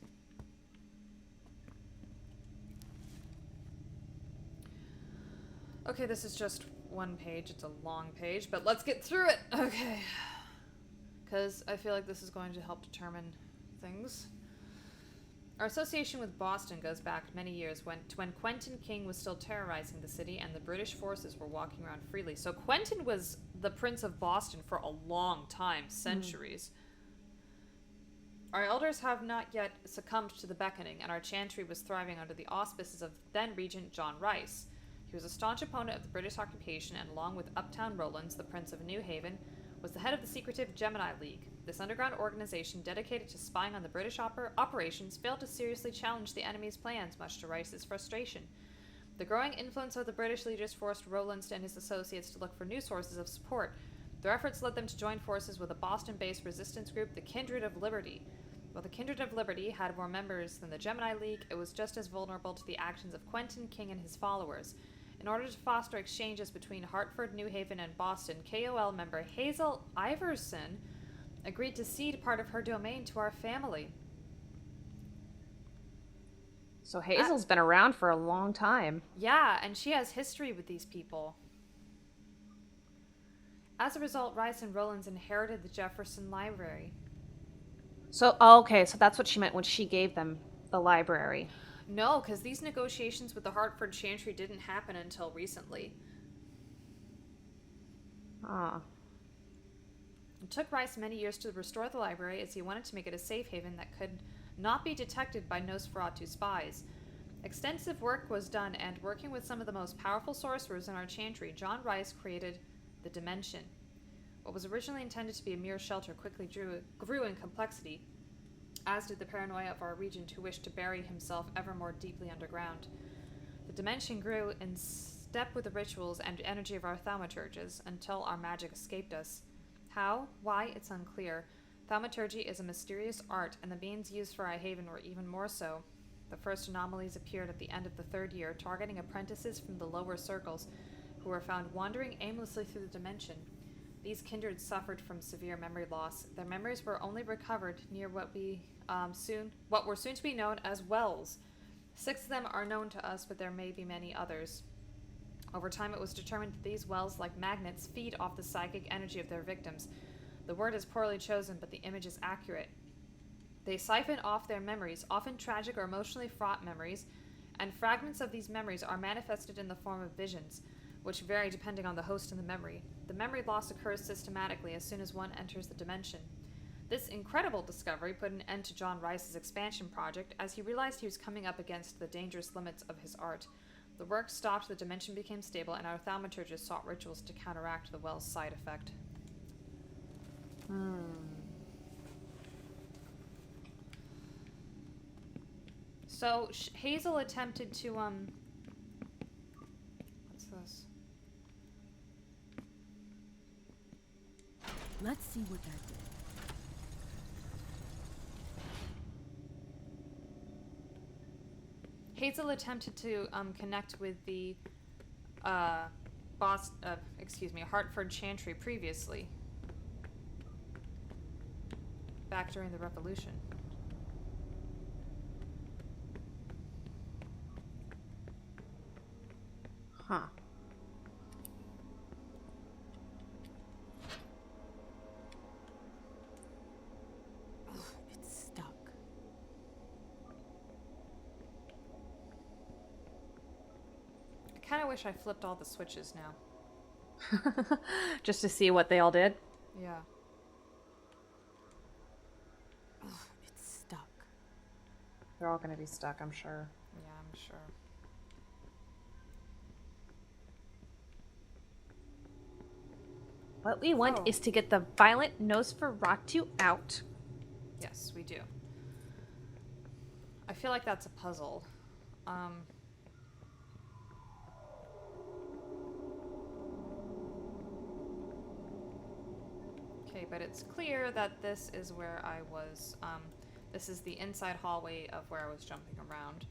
Okay, this is just one page. It's a long page, but let's get through it. Okay. Because I feel like this is going to help determine things. Our association with Boston goes back many years when Quentin King was still terrorizing the city and the British forces were walking around freely. So Quentin was the Prince of Boston for a long time, centuries. Our elders have not yet succumbed to the beckoning, and our chantry was thriving under the auspices of then-Regent John Rice. He was a staunch opponent of the British occupation, and along with Uptown Rowlands, the Prince of New Haven, was the head of the secretive Gemini League. This underground organization dedicated to spying on the British operations failed to seriously challenge the enemy's plans, much to Rice's frustration. The growing influence of the British leaders forced Rowlands and his associates to look for new sources of support. Their efforts led them to join forces with a Boston-based resistance group, the Kindred of Liberty. While the Kindred of Liberty had more members than the Gemini League, it was just as vulnerable to the actions of Quentin King and his followers. In order to foster exchanges between Hartford, New Haven, and Boston, KOL member Hazel Iverson agreed to cede part of her domain to our family. So Hazel's been around for a long time. Yeah, and she has history with these people. As a result, Rice and Rollins inherited the Jefferson Library. So, okay, so that's what she meant when she gave them the library. No, because these negotiations with the Hartford Chantry didn't happen until recently. Ah. It took Rice many years to restore the library, as he wanted to make it a safe haven that could not be detected by Nosferatu spies. Extensive work was done, and working with some of the most powerful sorcerers in our chantry, John Rice created the Dimension. What was originally intended to be a mere shelter quickly grew in complexity, as did the paranoia of our regent, who wished to bury himself ever more deeply underground. The Dimension grew in step with the rituals and energy of our thaumaturges until our magic escaped us. How? Why? It's unclear. Thaumaturgy is a mysterious art, and the means used for our haven were even more so. The first anomalies appeared at the end of the 3rd year, targeting apprentices from the lower circles who were found wandering aimlessly through the dimension. These kindred suffered from severe memory loss. Their memories were only recovered near what were soon to be known as wells. 6 of them are known to us, but there may be many others. Over time, it was determined that these wells, like magnets, feed off the psychic energy of their victims. The word is poorly chosen, but the image is accurate. They siphon off their memories, often tragic or emotionally fraught memories, and fragments of these memories are manifested in the form of visions, which vary depending on the host and the memory. The memory loss occurs systematically as soon as one enters the dimension. This incredible discovery put an end to John Rice's expansion project, as he realized he was coming up against the dangerous limits of his art. The work stopped, the dimension became stable, and our thaumaturges sought rituals to counteract the well's side effect. So, Hazel attempted to, what's this? Let's see what that did. Hazel attempted to, connect with the, Hartford Chantry previously. Back during the Revolution. Huh. Ugh, it's stuck. I kind of wish I flipped all the switches now. Just to see what they all did? Yeah. Ugh, it's stuck. They're all gonna be stuck, I'm sure. Yeah, I'm sure. What we want is to get the violent Nosferatu out. Yes, we do. I feel like that's a puzzle. Okay, but it's clear that this is where I was, this is the inside hallway of where I was jumping around.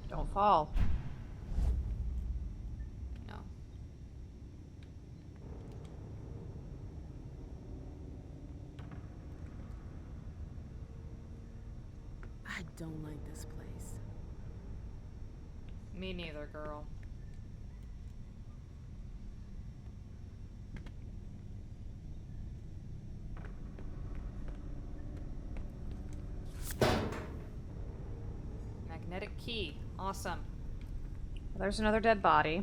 Don't fall. No. I don't like this place. Me neither, girl. Magnetic key. Awesome. There's another dead body.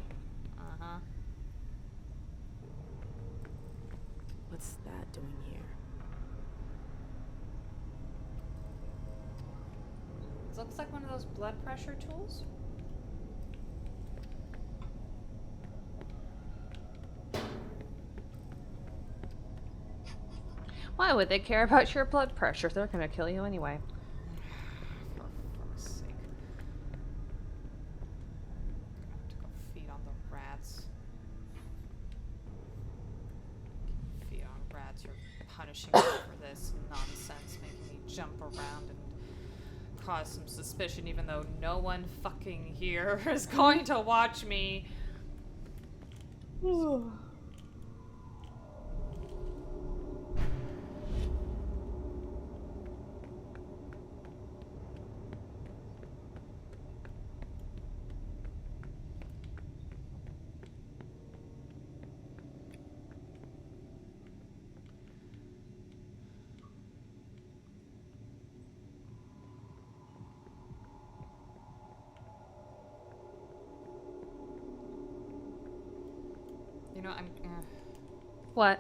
Uh-huh. What's that doing here? This looks like one of those blood pressure tools. Why would they care about your blood pressure? They're gonna kill you anyway. For fuck's sake. I have to go feed on the rats. Feed on rats. You're punishing me for this nonsense, making me jump around and cause some suspicion, even though no one fucking here is going to watch me. You know, What?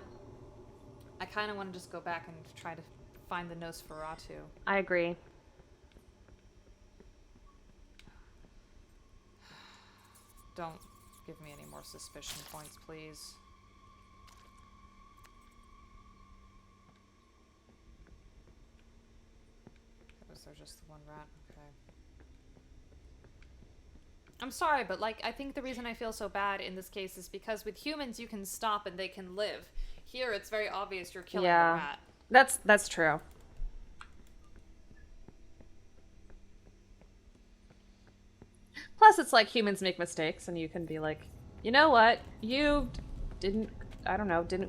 I kind of want to just go back and try to find the Nosferatu. I agree. Don't give me any more suspicion points, please. Was there just the one rat? Okay. I'm sorry, but like, I think the reason I feel so bad in this case is because with humans you can stop and they can live. Here it's very obvious you're killing the rat. That's true. Plus it's like humans make mistakes and you can be like, you know what? You didn't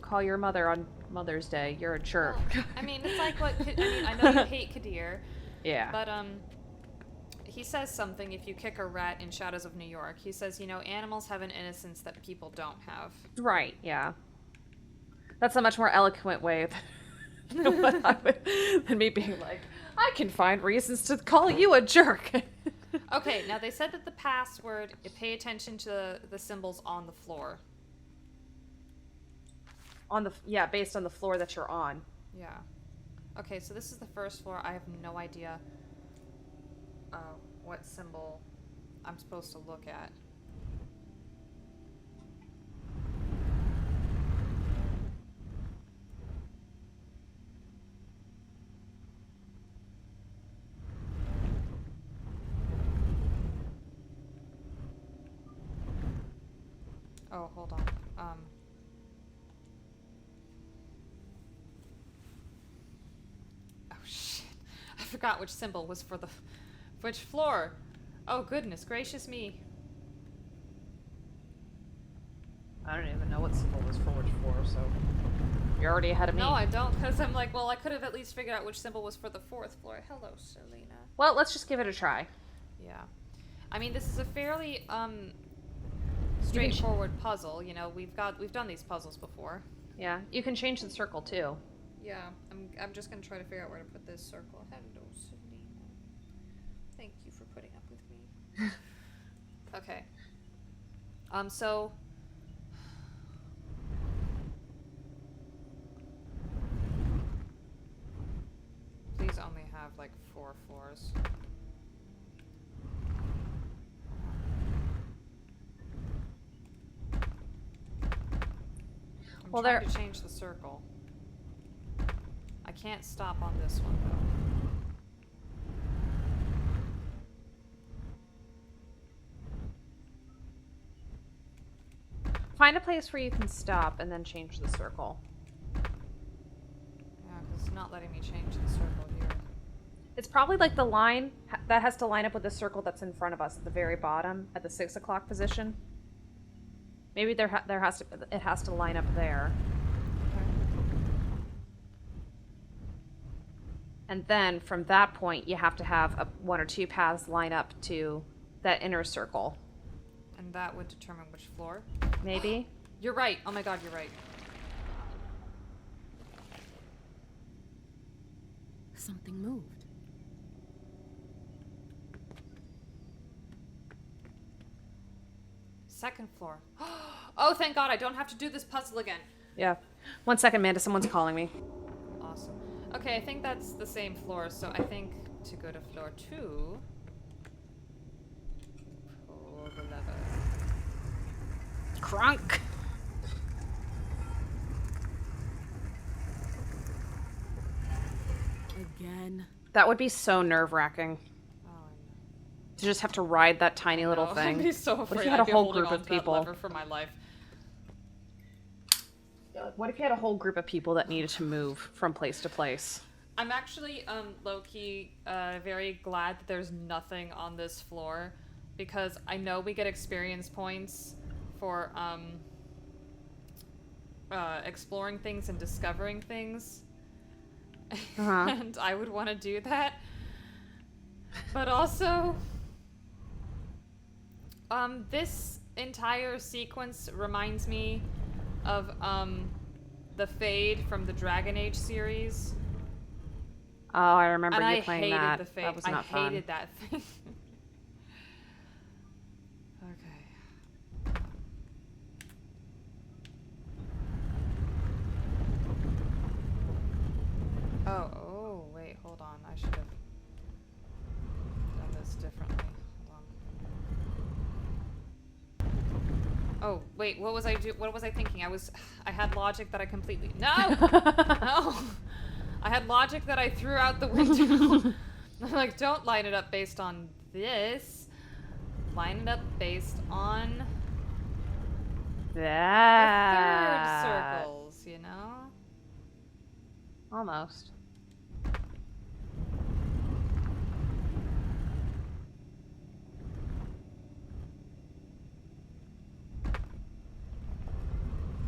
call your mother on Mother's Day. You're a jerk. Well, I mean, it's like what, I know you hate Kadir. Yeah. But, he says something if you kick a rat in Shadows of New York. He says, you know, animals have an innocence that people don't have. Right, yeah. That's a much more eloquent way than me being like, I can find reasons to call you a jerk. Okay, now they said that the password, pay attention to the symbols on the floor. Based on the floor that you're on. Yeah. Okay, so this is the first floor. I have no idea what symbol I'm supposed to look at. Oh, hold on. Oh shit. I forgot which symbol was for which floor. Oh goodness gracious me. I don't even know what symbol was for which floor, so you're already ahead of me. No, I don't, because I'm like, well, I could have at least figured out which symbol was for the 4th floor. Hello, Selena. Well, let's just give it a try. Yeah. I mean, this is a fairly, straightforward puzzle. You know, we've done these puzzles before. Yeah, you can change the circle, too. Yeah, I'm just gonna try to figure out where to put this circle. Hello, Selena. Thank you for putting up with me. Okay. So... Please only have, like, 4 floors. I'm trying to change the circle. I can't stop on this one, though. Find a place where you can stop and then change the circle. Yeah, because it's not letting me change the circle here. It's probably like the line that has to line up with the circle that's in front of us at the very bottom, at the 6 o'clock position. Maybe it has to line up there. Okay. And then from that point, you have to have 1 or 2 paths line up to that inner circle. And that would determine which floor? Maybe. You're right. Oh my god, you're right. Something moved. Second floor. Oh, thank god, I don't have to do this puzzle again. Yeah. 1 second, Amanda. Someone's calling me. Awesome. Okay, I think that's the same floor, so I think to go to floor 2... Pull the lever. Crunk! Again. That would be so nerve-wracking. Oh, I know. To just have to ride that tiny little thing. I'd be so afraid. What if you had a I'd be whole holding group on of to that people? lever for my life. What if you had a whole group of people that needed to move from place to place? I'm actually low-key very glad that there's nothing on this floor, because I know we get experience points for exploring things and discovering things. And I would want to do that. But also, this entire sequence reminds me of the Fade from the Dragon Age series. Oh, I remember And you playing that. I hated the Fade. That was not fun. I hated that thing. Okay. Oh, wait, hold on. I should have done this differently. Hold on. Oh, wait, what was I thinking? I had logic that I completely... No! No! I had logic that I threw out the window. I'm like, don't line it up based on this. Line it up based on... that. the third circles, you know? Almost.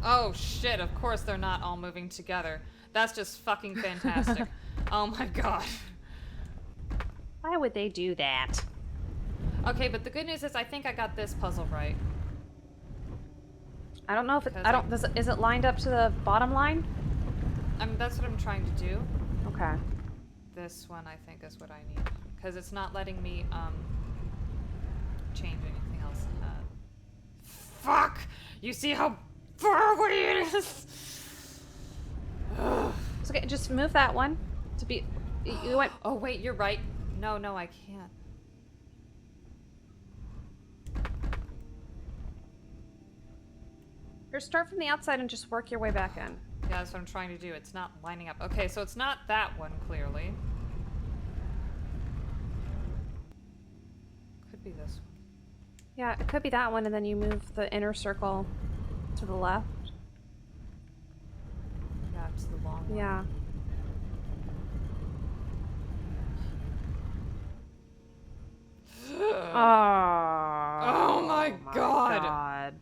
Oh shit, of course they're not all moving together. That's just fucking fantastic. Oh my god. Why would they do that? Okay, but the good news is I think I got this puzzle right. I don't know if it, is it lined up to the bottom line? That's what I'm trying to do. Okay. This one I think is what I need. Because it's not letting me, change anything else. Fuck! You see how far away it is? It's okay, just move that one to be. You went. Oh wait, you're right. No, I can't. Or start from the outside and just work your way back in. Yeah, that's what I'm trying to do. It's not lining up. Okay, so it's not that one, clearly. Could be this one. Yeah, it could be that one, and then you move the inner circle to the left. Yeah, it's the long one. Yeah. Oh my god.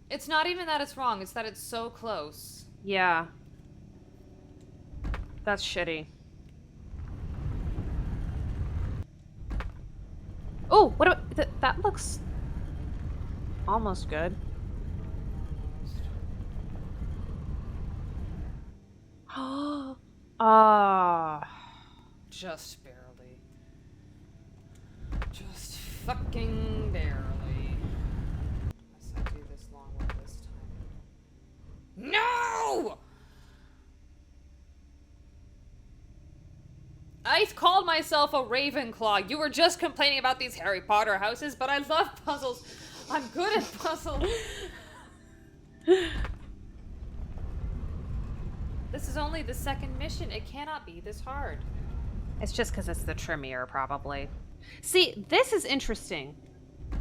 It's not even that it's wrong, it's that it's so close. Yeah. That's shitty. Oh, what about that looks almost good. Just barely. Just fucking barely. Unless I do this long one this time. No! I called myself a Ravenclaw. You were just complaining about these Harry Potter houses, but I love puzzles. I'm good at puzzles. This is only the second mission. It cannot be this hard. It's just because it's the Tremere, probably. See, this is interesting.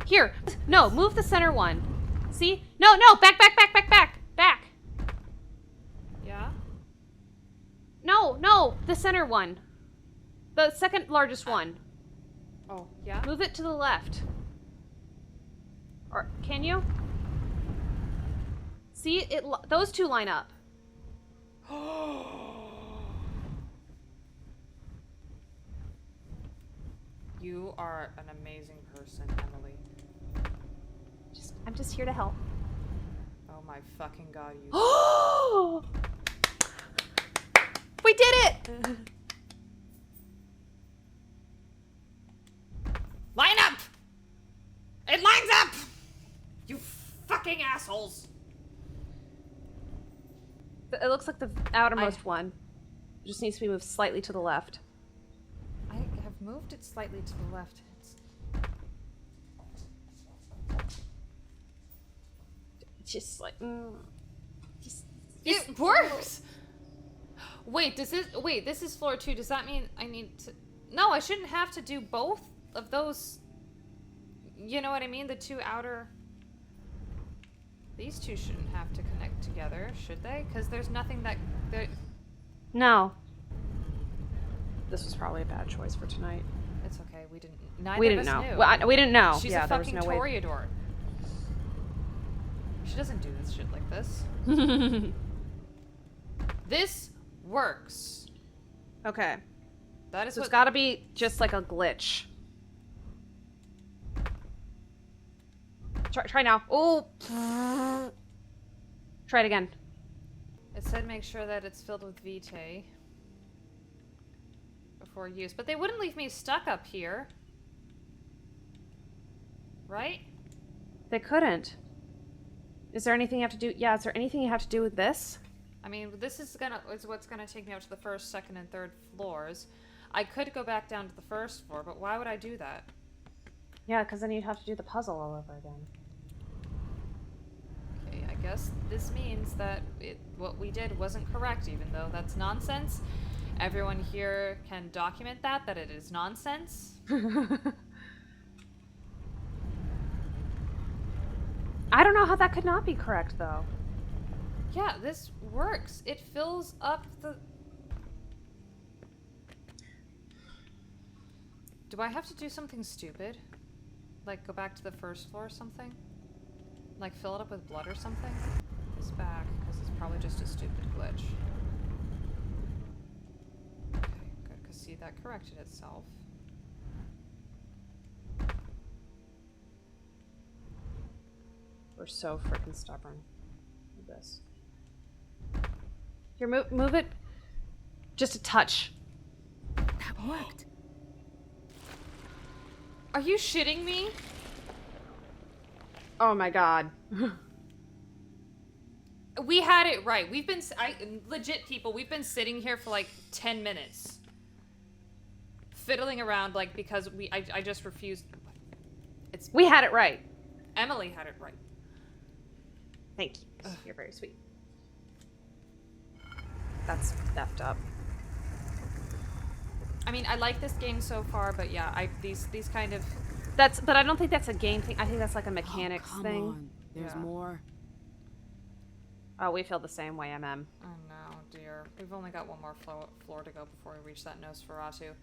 Here, no, move the center one. See? No, back. Yeah? No, the center one. The second largest one. Oh, yeah? Move it to the left. Or, can you? See, those two line up. You are an amazing person, Emily. I'm just here to help. Oh my fucking god, you. We did it! Line up! It lines up! You fucking assholes! It looks like the outermost one. It just needs to be moved slightly to the left. I have moved it slightly to the left. It's just like... It works! Wait, this is floor 2. Does that mean I need to... No, I shouldn't have to do both of those... You know what I mean? The two outer... These two shouldn't have to connect together, should they? Because there's nothing that... No. This was probably a bad choice for tonight. It's okay. We didn't. Neither We didn't of us know. knew. Well, we didn't know. She's Yeah, a there was fucking no way. Toreador. She doesn't do this shit like this. This works. Okay. That is So what. it's got to be just like a glitch. Try now. Oh. Try it again. It said make sure that it's filled with vitae before use, but they wouldn't leave me stuck up here, right? They couldn't. Is there anything you have to do? Yeah, is there anything you have to do with this? I mean, this is what's gonna take me up to the first, second, and third floors. I could go back down to the first floor, but why would I do that? Yeah, because then you'd have to do the puzzle all over again. Okay, I guess this means that what we did wasn't correct, even though that's nonsense. Everyone here can document that it is nonsense. I don't know how that could not be correct, though. Yeah, this works. It fills up the... Do I have to do something stupid? Like go back to the first floor or something? Like fill it up with blood or something? This back, because it's probably just a stupid glitch. Okay, good, because see, that corrected itself. We're so freaking stubborn with this. Here, move it just a touch. That worked. Are you shitting me? Oh my god. We had it right. We've been... legit, people, we've been sitting here for like 10 minutes. Fiddling around, like, because I just refused... We had it right. Emily had it right. Thank you. Ugh. You're very sweet. That's effed up. I mean, I like this game so far, but yeah, these kind of... But I don't think that's a game thing. I think that's like a mechanics come thing. On. There's more. Oh, we feel the same way, MM. Oh no, dear. We've only got one more floor to go before we reach that Nosferatu.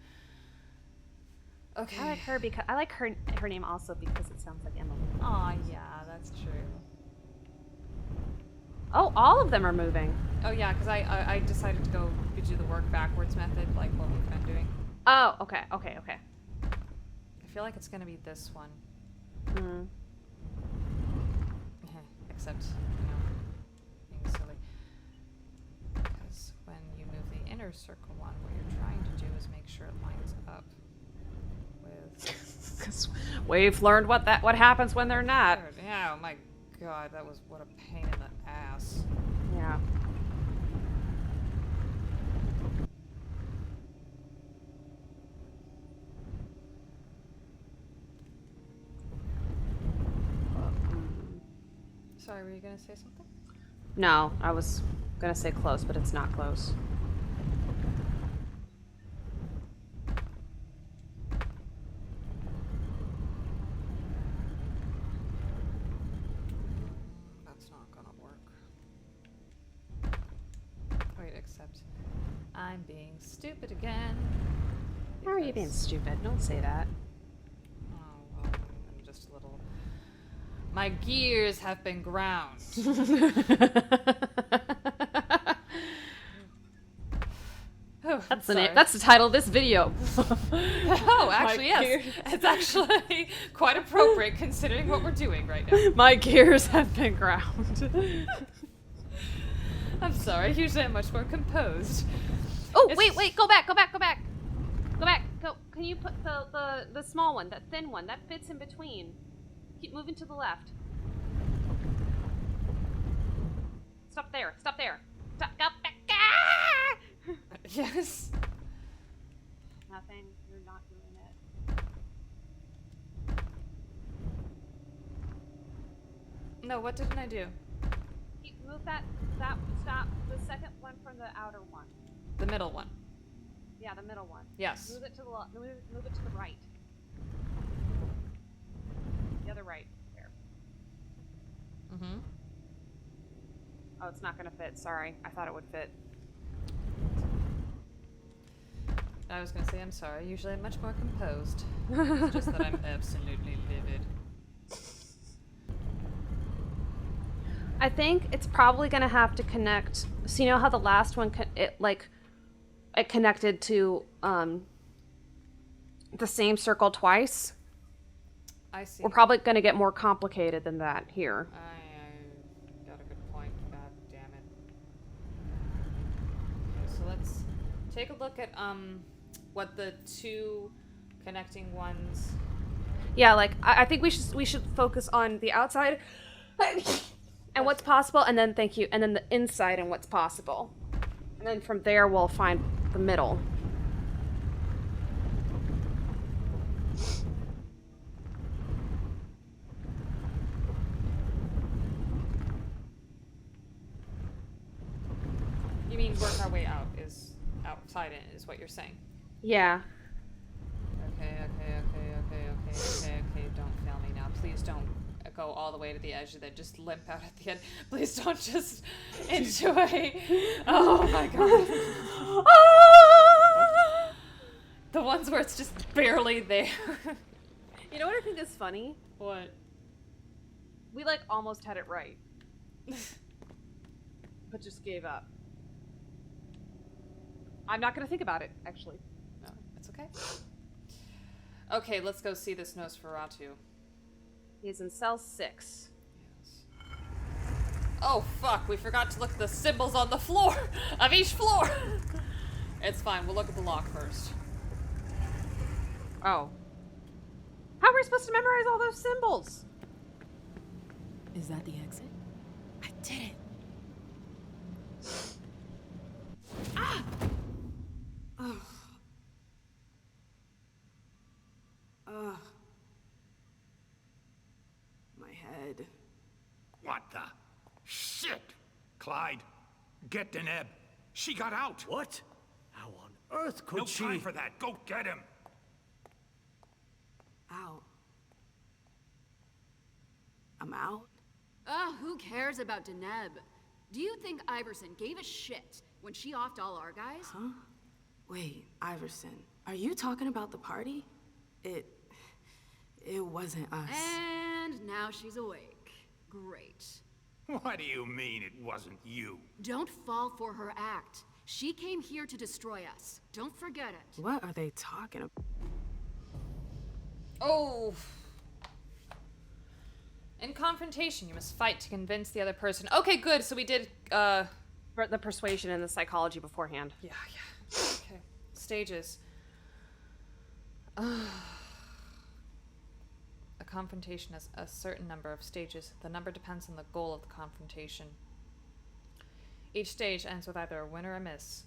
Okay. I like her because I like her name also because it sounds like Emily. Aw, yeah, that's true. Oh, all of them are moving. Oh yeah, because I decided to go do the work backwards method, like what we've been doing. Oh, okay. I feel like it's gonna be this one. Hmm. Except, you know, being silly. Because when you move the inner circle one, what you're trying to do is make sure it lines up with... Because we've learned what happens when they're not. Yeah, oh my god, that was what a pain in the ass. Yeah. Sorry, were you gonna say something? No, I was gonna say close, but it's not close. That's not gonna work. Wait, except I'm being stupid again. How are you being stupid? Don't say that. Oh, well, I'm just a little... My gears have been ground. That's the name. That's the title of this video. Oh, actually, yes. It's actually quite appropriate considering what we're doing right now. My gears have been ground. I'm sorry. Usually I'm much more composed. Oh, wait. Go back. Go back. Can you put the small one, that thin one, that fits in between? Keep moving to the left. Stop there. Stop. Go back. Ah! Yes. Nothing. You're not doing it. No, what didn't I do? Move that. Stop. The second one from the outer one. The middle one. Yeah, the middle one. Yes. Move it to the left. Move it to the right. The other right. There. Mm-hmm. Oh, it's not gonna fit. Sorry. I thought it would fit. I was gonna say I'm sorry. Usually I'm much more composed. It's just that I'm absolutely livid. I think it's probably gonna have to connect. So you know how the last one it connected to the same circle twice. I see. We're probably gonna get more complicated than that here. I got a good point. God damn it. Okay, so let's take a look at what the two connecting ones. Yeah, like I think we should focus on the outside and what's possible, and then and then the inside and what's possible, and then from there we'll find the middle. You mean work our way out is outside it is what you're saying? Yeah. Okay. Don't fail me now. Please don't go all the way to the edge and then just limp out at the end. Please don't just enjoy. Oh my god. The ones where it's just barely there. You know what I think is funny? What? We like almost had it right. But just gave up. I'm not gonna think about it, actually. No, it's okay. Okay, let's go see this Nosferatu. He's in cell 6. Yes. Oh fuck, we forgot to look at the symbols on the floor of each floor. It's fine, we'll look at the lock first. Oh. How are we supposed to memorize all those symbols? Is that the exit? I did it! Ah! Ugh. Ugh. My head. What the? Shit! Clyde, get Deneb. She got out! What? How on earth could she? No time for that. Go get him! Out. I'm out? Ugh, who cares about Deneb? Do you think Iverson gave a shit when she offed all our guys? Huh? Wait, Iverson, are you talking about the party? It wasn't us. And now she's awake. Great. What do you mean it wasn't you? Don't fall for her act. She came here to destroy us. Don't forget it. What are they talking about? Oh. In confrontation, you must fight to convince the other person. Okay, good. So we did the persuasion and the psychology beforehand. Yeah. Okay. Stages. A confrontation has a certain number of stages. The number depends on the goal of the confrontation. Each stage ends with either a win or a miss.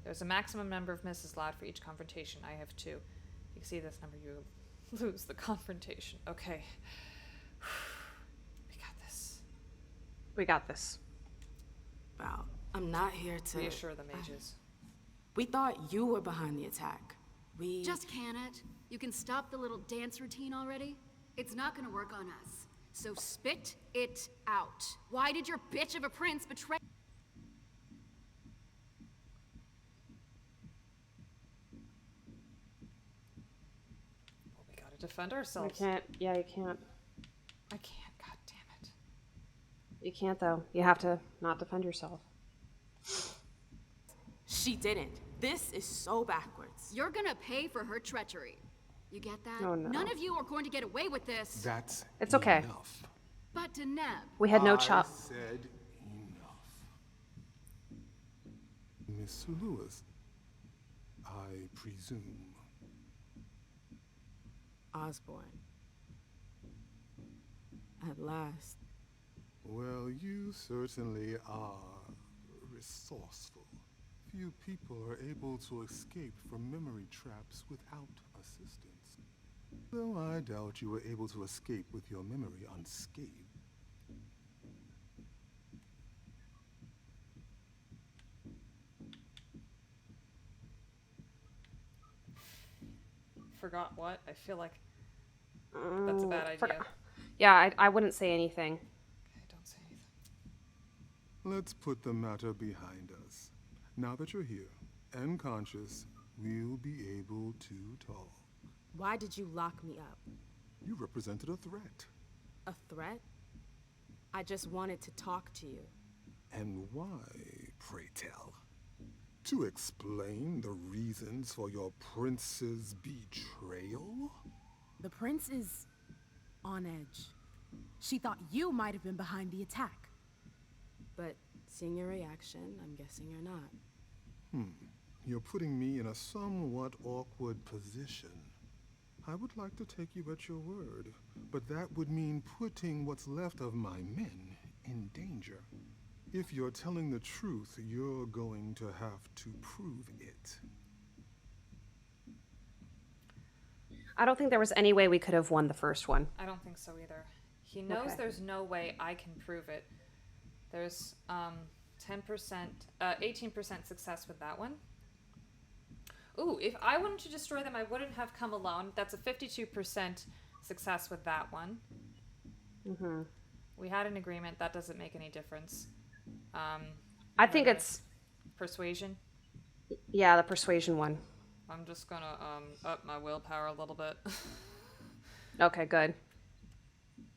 There's a maximum number of misses allowed for each confrontation. I have 2. If you exceed this number, you lose the confrontation. Okay. We got this. Wow, I'm not here to... reassure the mages. We thought you were behind the attack. We... Just can it? You can stop the little dance routine already? It's not gonna work on us. So spit it out. Why did your bitch of a prince betray... Well, we gotta defend ourselves. We can't. Yeah, you can't. I can't, god damn it. You can't, though. You have to not defend yourself. She didn't. This is so backwards. You're gonna pay for her treachery. You get that? Oh, no. None of you are going to get away with this. That's It's okay. enough. But Deneb. We had no chop. I said enough. Miss Lewis, I presume. Osborne. At last. Well, you certainly are resourceful. Few people are able to escape from memory traps without assistance. Though I doubt you were able to escape with your memory unscathed. Forgot what? I feel like that's a bad idea. Yeah, I wouldn't say anything. Okay, don't say anything. Let's put the matter behind us. Now that you're here and conscious, we'll be able to talk. Why did you lock me up? You represented a threat. A threat? I just wanted to talk to you. And why, pray tell? To explain the reasons for your prince's betrayal? The prince is on edge. She thought you might have been behind the attack. But seeing your reaction, I'm guessing you're not. You're putting me in a somewhat awkward position. I would like to take you at your word, but that would mean putting what's left of my men in danger. If you're telling the truth, you're going to have to prove it. I don't think there was any way we could have won the first one. I don't think so either. He knows there's no way I can prove it. There's 18% success with that one. Ooh, if I wanted to destroy them, I wouldn't have come alone. That's a 52% success with that one. Mm-hmm. We had an agreement. That doesn't make any difference. I think it's... Persuasion? Yeah, the persuasion one. I'm just gonna up my willpower a little bit. Okay, good.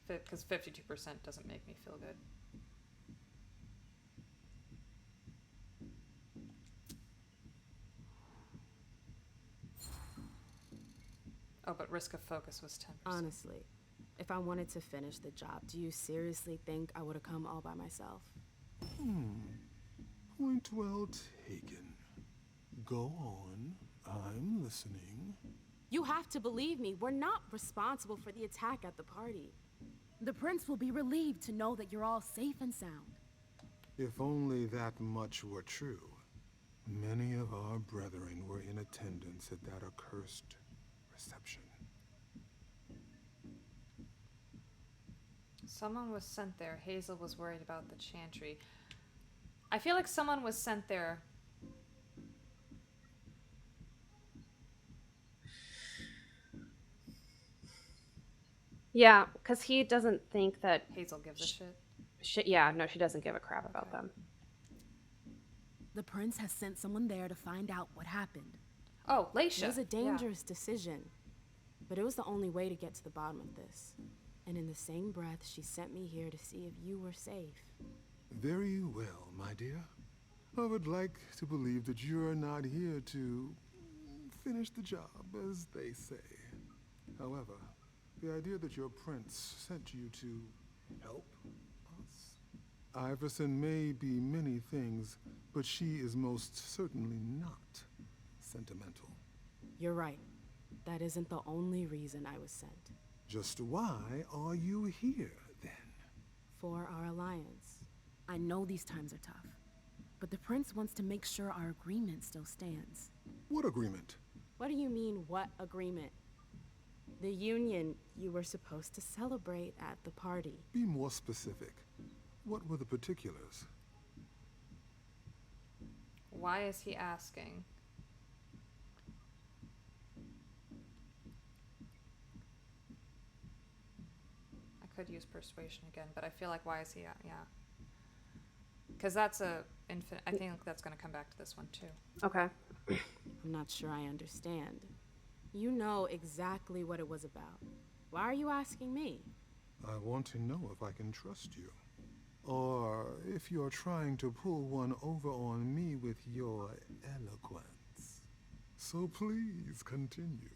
Because 52% doesn't make me feel good. Oh, but risk of focus was 10%. Honestly, if I wanted to finish the job, do you seriously think I would have come all by myself? Point well taken. Go on. I'm listening. You have to believe me. We're not responsible for the attack at the party. The prince will be relieved to know that you're all safe and sound. If only that much were true. Many of our brethren were in attendance at that accursed reception. Someone was sent there. Hazel was worried about the chantry. I feel like someone was sent there. Yeah, because he doesn't think that... Hazel gives a shit. Yeah, no, she doesn't give a crap about them. The prince has sent someone there to find out what happened. Oh, Laisha. It was a dangerous decision, but it was the only way to get to the bottom of this. And in the same breath, she sent me here to see if you were safe. Very well, my dear. I would like to believe that you're not here to finish the job, as they say. However, the idea that your prince sent you to help us? Iverson may be many things, but she is most certainly not sentimental. You're right. That isn't the only reason I was sent. Just why are you here, then? For our alliance. I know these times are tough, but the prince wants to make sure our agreement still stands. What agreement? What do you mean, what agreement? The union you were supposed to celebrate at the party. Be more specific. What were the particulars? Why is he asking? I could use persuasion again, but I feel like why is he... Yeah. Because that's a... I think that's going to come back to this one, too. Okay. I'm not sure I understand. You know exactly what it was about. Why are you asking me? I want to know if I can trust you. Or if you're trying to pull one over on me with your eloquence. So please continue.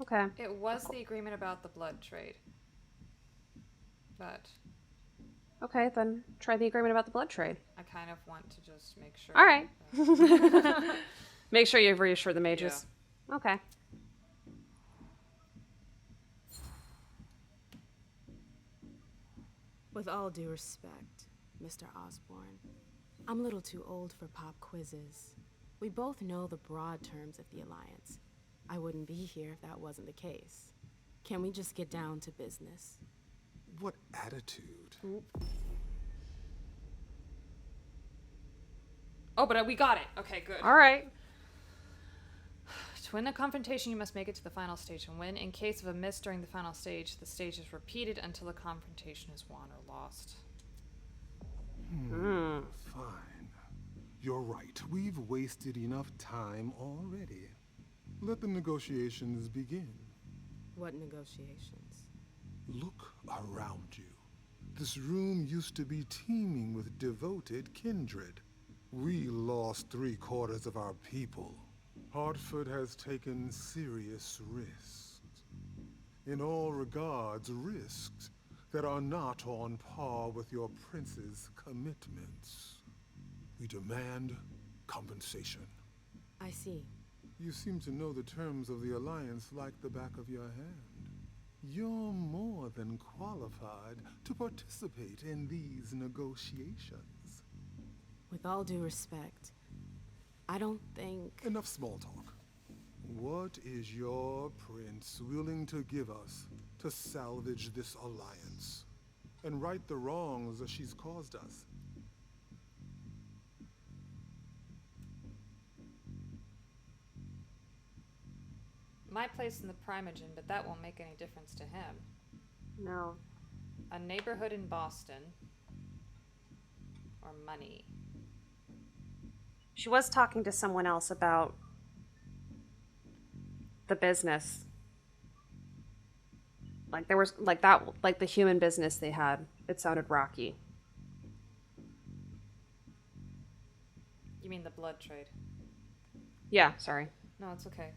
Okay. It was the agreement about the blood trade. But... Okay, then try the agreement about the blood trade. I kind of want to just make sure... All right. Make sure you've reassured the mages. Yeah. Okay. With all due respect, Mr. Osborne, I'm a little too old for pop quizzes. We both know the broad terms of the Alliance. I wouldn't be here if that wasn't the case. Can we just get down to business? What attitude? Oop. Oh, but we got it. Okay, good. All right. To win a confrontation, you must make it to the final stage and win. In case of a miss during the final stage, the stage is repeated until the confrontation is won or lost. Fine. You're right. We've wasted enough time already. Let the negotiations begin. What negotiations? Look around you. This room used to be teeming with devoted kindred. We lost 3/4 of our people. Hartford has taken serious risks. In all regards, risks that are not on par with your prince's commitments. We demand compensation. I see. You seem to know the terms of the alliance like the back of your hand. You're more than qualified to participate in these negotiations. With all due respect, I don't think... Enough small talk. What is your prince willing to give us to salvage this alliance and right the wrongs that she's caused us? My place in the Primogen, but that won't make any difference to him. No. A neighborhood in Boston. Or money. She was talking to someone else about the business. Like there was like that, like the human business they had. It sounded rocky. You mean the blood trade? Yeah, sorry. No, it's okay.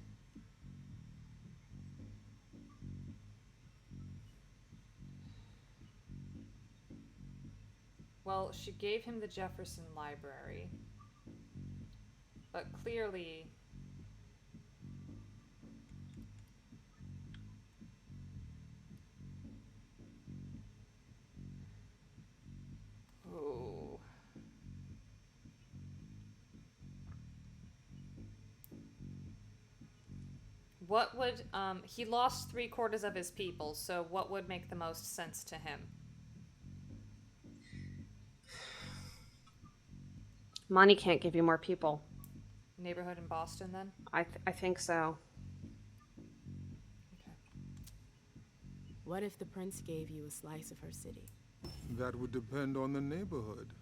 Well, she gave him the Jefferson Library. But clearly... Ooh. What would, he lost 3/4 of his people, so what would make the most sense to him? Money can't give you more people. Neighborhood in Boston, then? I think so. Okay. What if the prince gave you a slice of her city? That would depend on the neighborhood.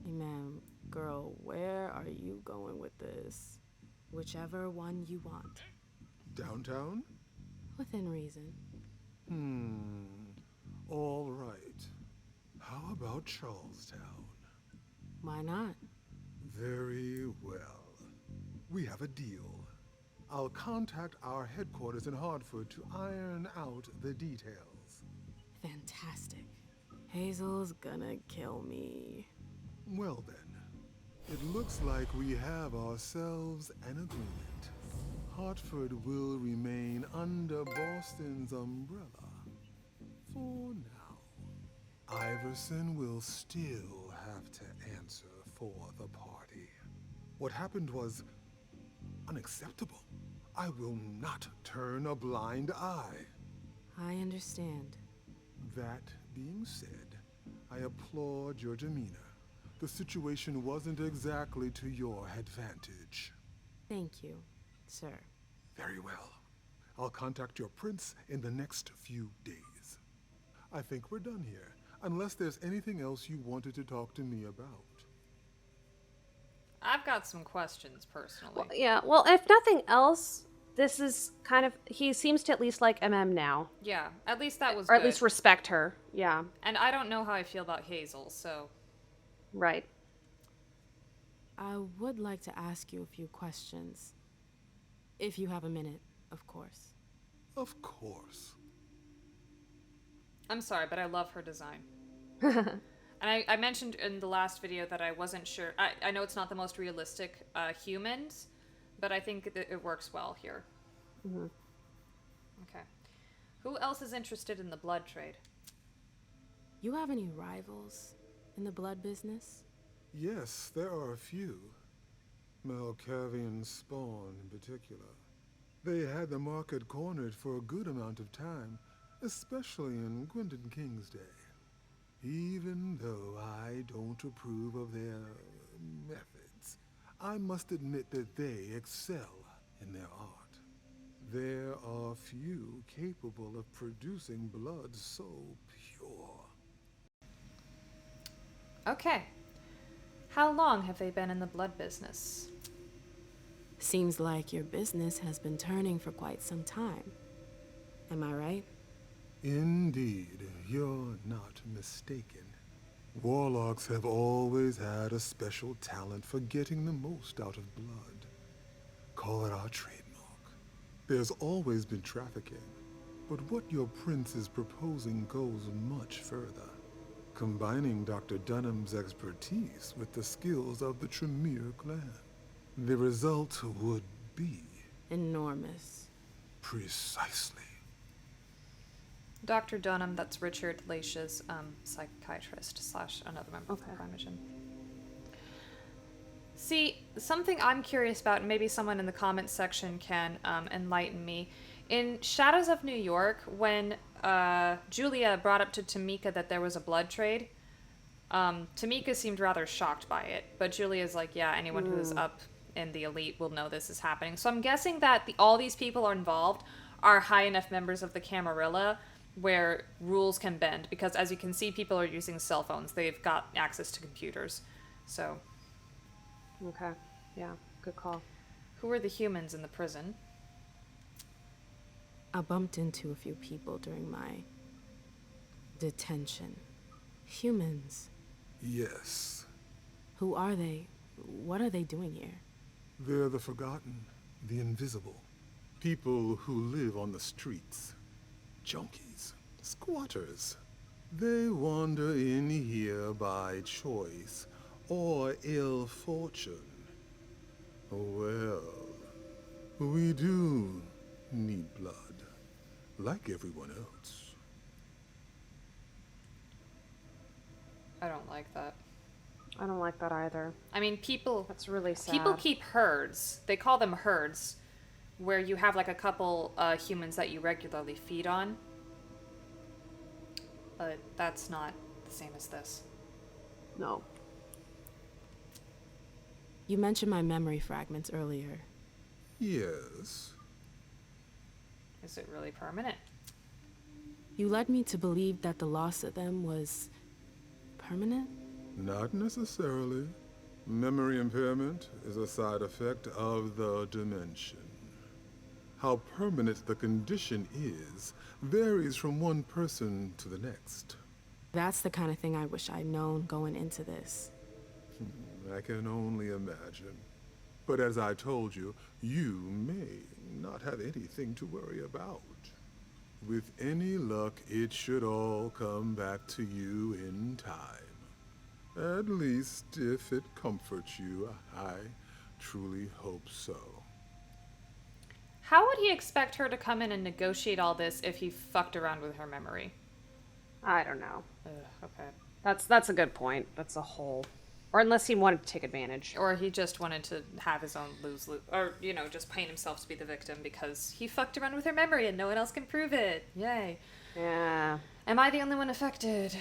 Hey, ma'am, girl, where are you going with this? Whichever one you want. Downtown? Within reason. All right. How about Charlestown? Why not? Very well. We have a deal. I'll contact our headquarters in Hartford to iron out the details. Fantastic. Hazel's gonna kill me. Well then, it looks like we have ourselves an agreement. Hartford will remain under Boston's umbrella for now. Iverson will still have to answer for the party. What happened was unacceptable. I will not turn a blind eye. I understand. That being said, I applaud your demeanor. The situation wasn't exactly to your advantage. Thank you, sir. Very well. I'll contact your prince in the next few days. I think we're done here, unless there's anything else you wanted to talk to me about. I've got some questions, personally. Well, yeah, well, if nothing else, this is kind of... He seems to at least like MM now. Yeah, at least that was Or good. at least respect her, yeah. And I don't know how I feel about Hazel, so... Right. I would like to ask you a few questions. If you have a minute, of course. Of course. I'm sorry, but I love her design. And I mentioned in the last video that I wasn't sure. I know it's not the most realistic humans, but I think it works well here. Mm-hmm. Okay. Who else is interested in the blood trade? You have any rivals in the blood business? Yes, there are a few. Malkavian Spawn in particular. They had the market cornered for a good amount of time, especially in Gwendon King's day. Even though I don't approve of their methods, I must admit that they excel in their art. There are few capable of producing blood so pure. Okay. How long have they been in the blood business? Seems like your business has been turning for quite some time. Am I right? Indeed, you're not mistaken. Warlocks have always had a special talent for getting the most out of blood. Call it our trademark. There's always been trafficking, but what your prince is proposing goes much further, combining Dr. Dunham's expertise with the skills of the Tremere clan. The result would be... enormous. Precisely. Dr. Dunham, that's Richard Leish's psychiatrist / another member of the Primogen. See, something I'm curious about, and maybe someone in the comments section can enlighten me. In Shadows of New York, when Julia brought up to Tamika that there was a blood trade, Tamika seemed rather shocked by it, but Julia's like, yeah, anyone who is up in the elite will know this is happening. So I'm guessing that all these people are involved are high enough members of the Camarilla where rules can bend, because as you can see, people are using cell phones. They've got access to computers. So... Okay. Yeah, good call. Who are the humans in the prison? I bumped into a few people during my detention. Humans. Yes. Who are they? What are they doing here? They're the forgotten, the invisible. People who live on the streets. Junkies. Squatters. They wander in here by choice or ill fortune. Well, we do need blood, like everyone else. I don't like that. I don't like that either. I mean, people... That's really sad. People keep herds. They call them herds, where you have like a couple humans that you regularly feed on. But that's not the same as this. No. You mentioned my memory fragments earlier. Yes. Is it really permanent? You led me to believe that the loss of them was permanent? Not necessarily. Memory impairment is a side effect of the dimension. How permanent the condition is varies from one person to the next. That's the kind of thing I wish I'd known going into this. I can only imagine. But as I told you, you may not have anything to worry about. With any luck, it should all come back to you in time. At least, if it comforts you, I truly hope so. How would he expect her to come in and negotiate all this if he fucked around with her memory? I don't know. Okay. That's a good point. That's a whole... Or unless he wanted to take advantage. Or he just wanted to have his own lose-lose. Or, just paint himself to be the victim because he fucked around with her memory and no one else can prove it. Yay. Yeah. Am I the only one affected?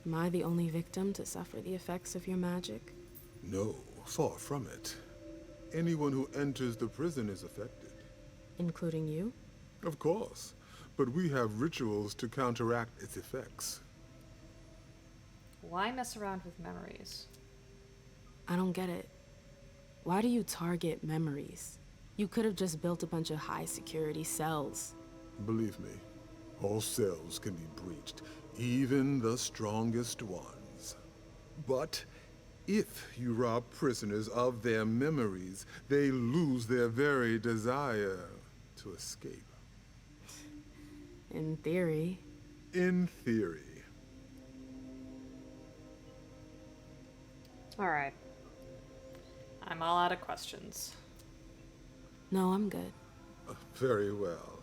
Am I the only victim to suffer the effects of your magic? No, far from it. Anyone who enters the prison is affected. Including you? Of course. But we have rituals to counteract its effects. Why mess around with memories? I don't get it. Why do you target memories? You could have just built a bunch of high-security cells. Believe me, all cells can be breached, even the strongest ones. But if you rob prisoners of their memories, they lose their very desire to escape. In theory. In theory. All right. I'm all out of questions. No, I'm good. Very well.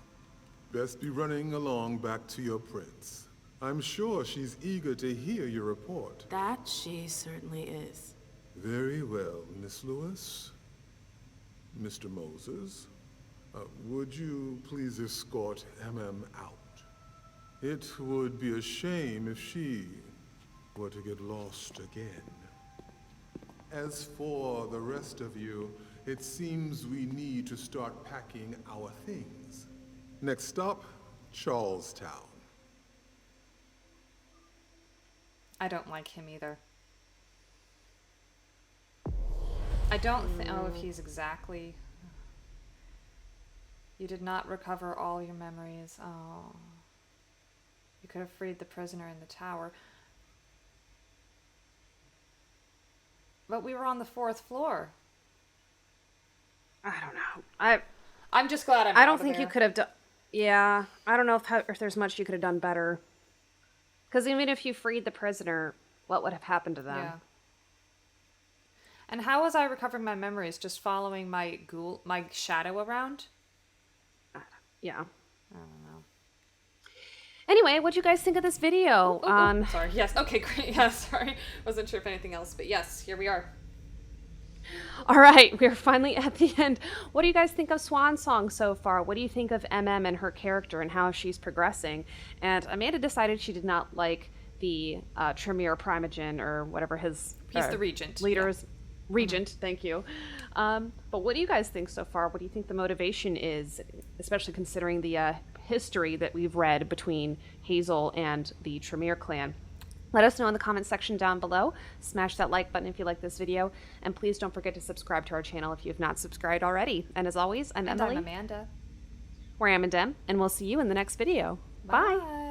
Best be running along back to your prince. I'm sure she's eager to hear your report. That she certainly is. Very well, Miss Lewis. Mr. Moses, would you please escort MM out? It would be a shame if she were to get lost again. As for the rest of you, it seems we need to start packing our things. Next stop, Charlestown. I don't like him either. I don't think. Oh, if he's exactly. You did not recover all your memories. Oh. You could have freed the prisoner in the tower. But we were on the 4th floor. I don't know. I'm just glad I'm I out don't of think there. you could have done. Yeah, I don't know if there's much you could have done better. Because even if you freed the prisoner, what would have happened to them? Yeah. And how was I recovering my memories? Just following my shadow around? Yeah. I don't know. Anyway, what'd you guys think of this video? Sorry. Yes. Okay, great. Yeah, sorry. Wasn't sure if anything else, but yes, here we are. All right, we're finally at the end. What do you guys think of Swansong so far? What do you think of MM and her character and how she's progressing? And Amanda decided she did not like the Tremere Primogen or whatever his He's the regent. Leader is. Regent, thank you. But what do you guys think so far? What do you think the motivation is, especially considering the history that we've read between Hazel and the Tremere clan? Let us know in the comments section down below. Smash that like button if you like this video. And please don't forget to subscribe to our channel if you have not subscribed already. And as always, I'm Emily. I'm Amanda. We're Am and Dem, and we'll see you in the next video. Bye.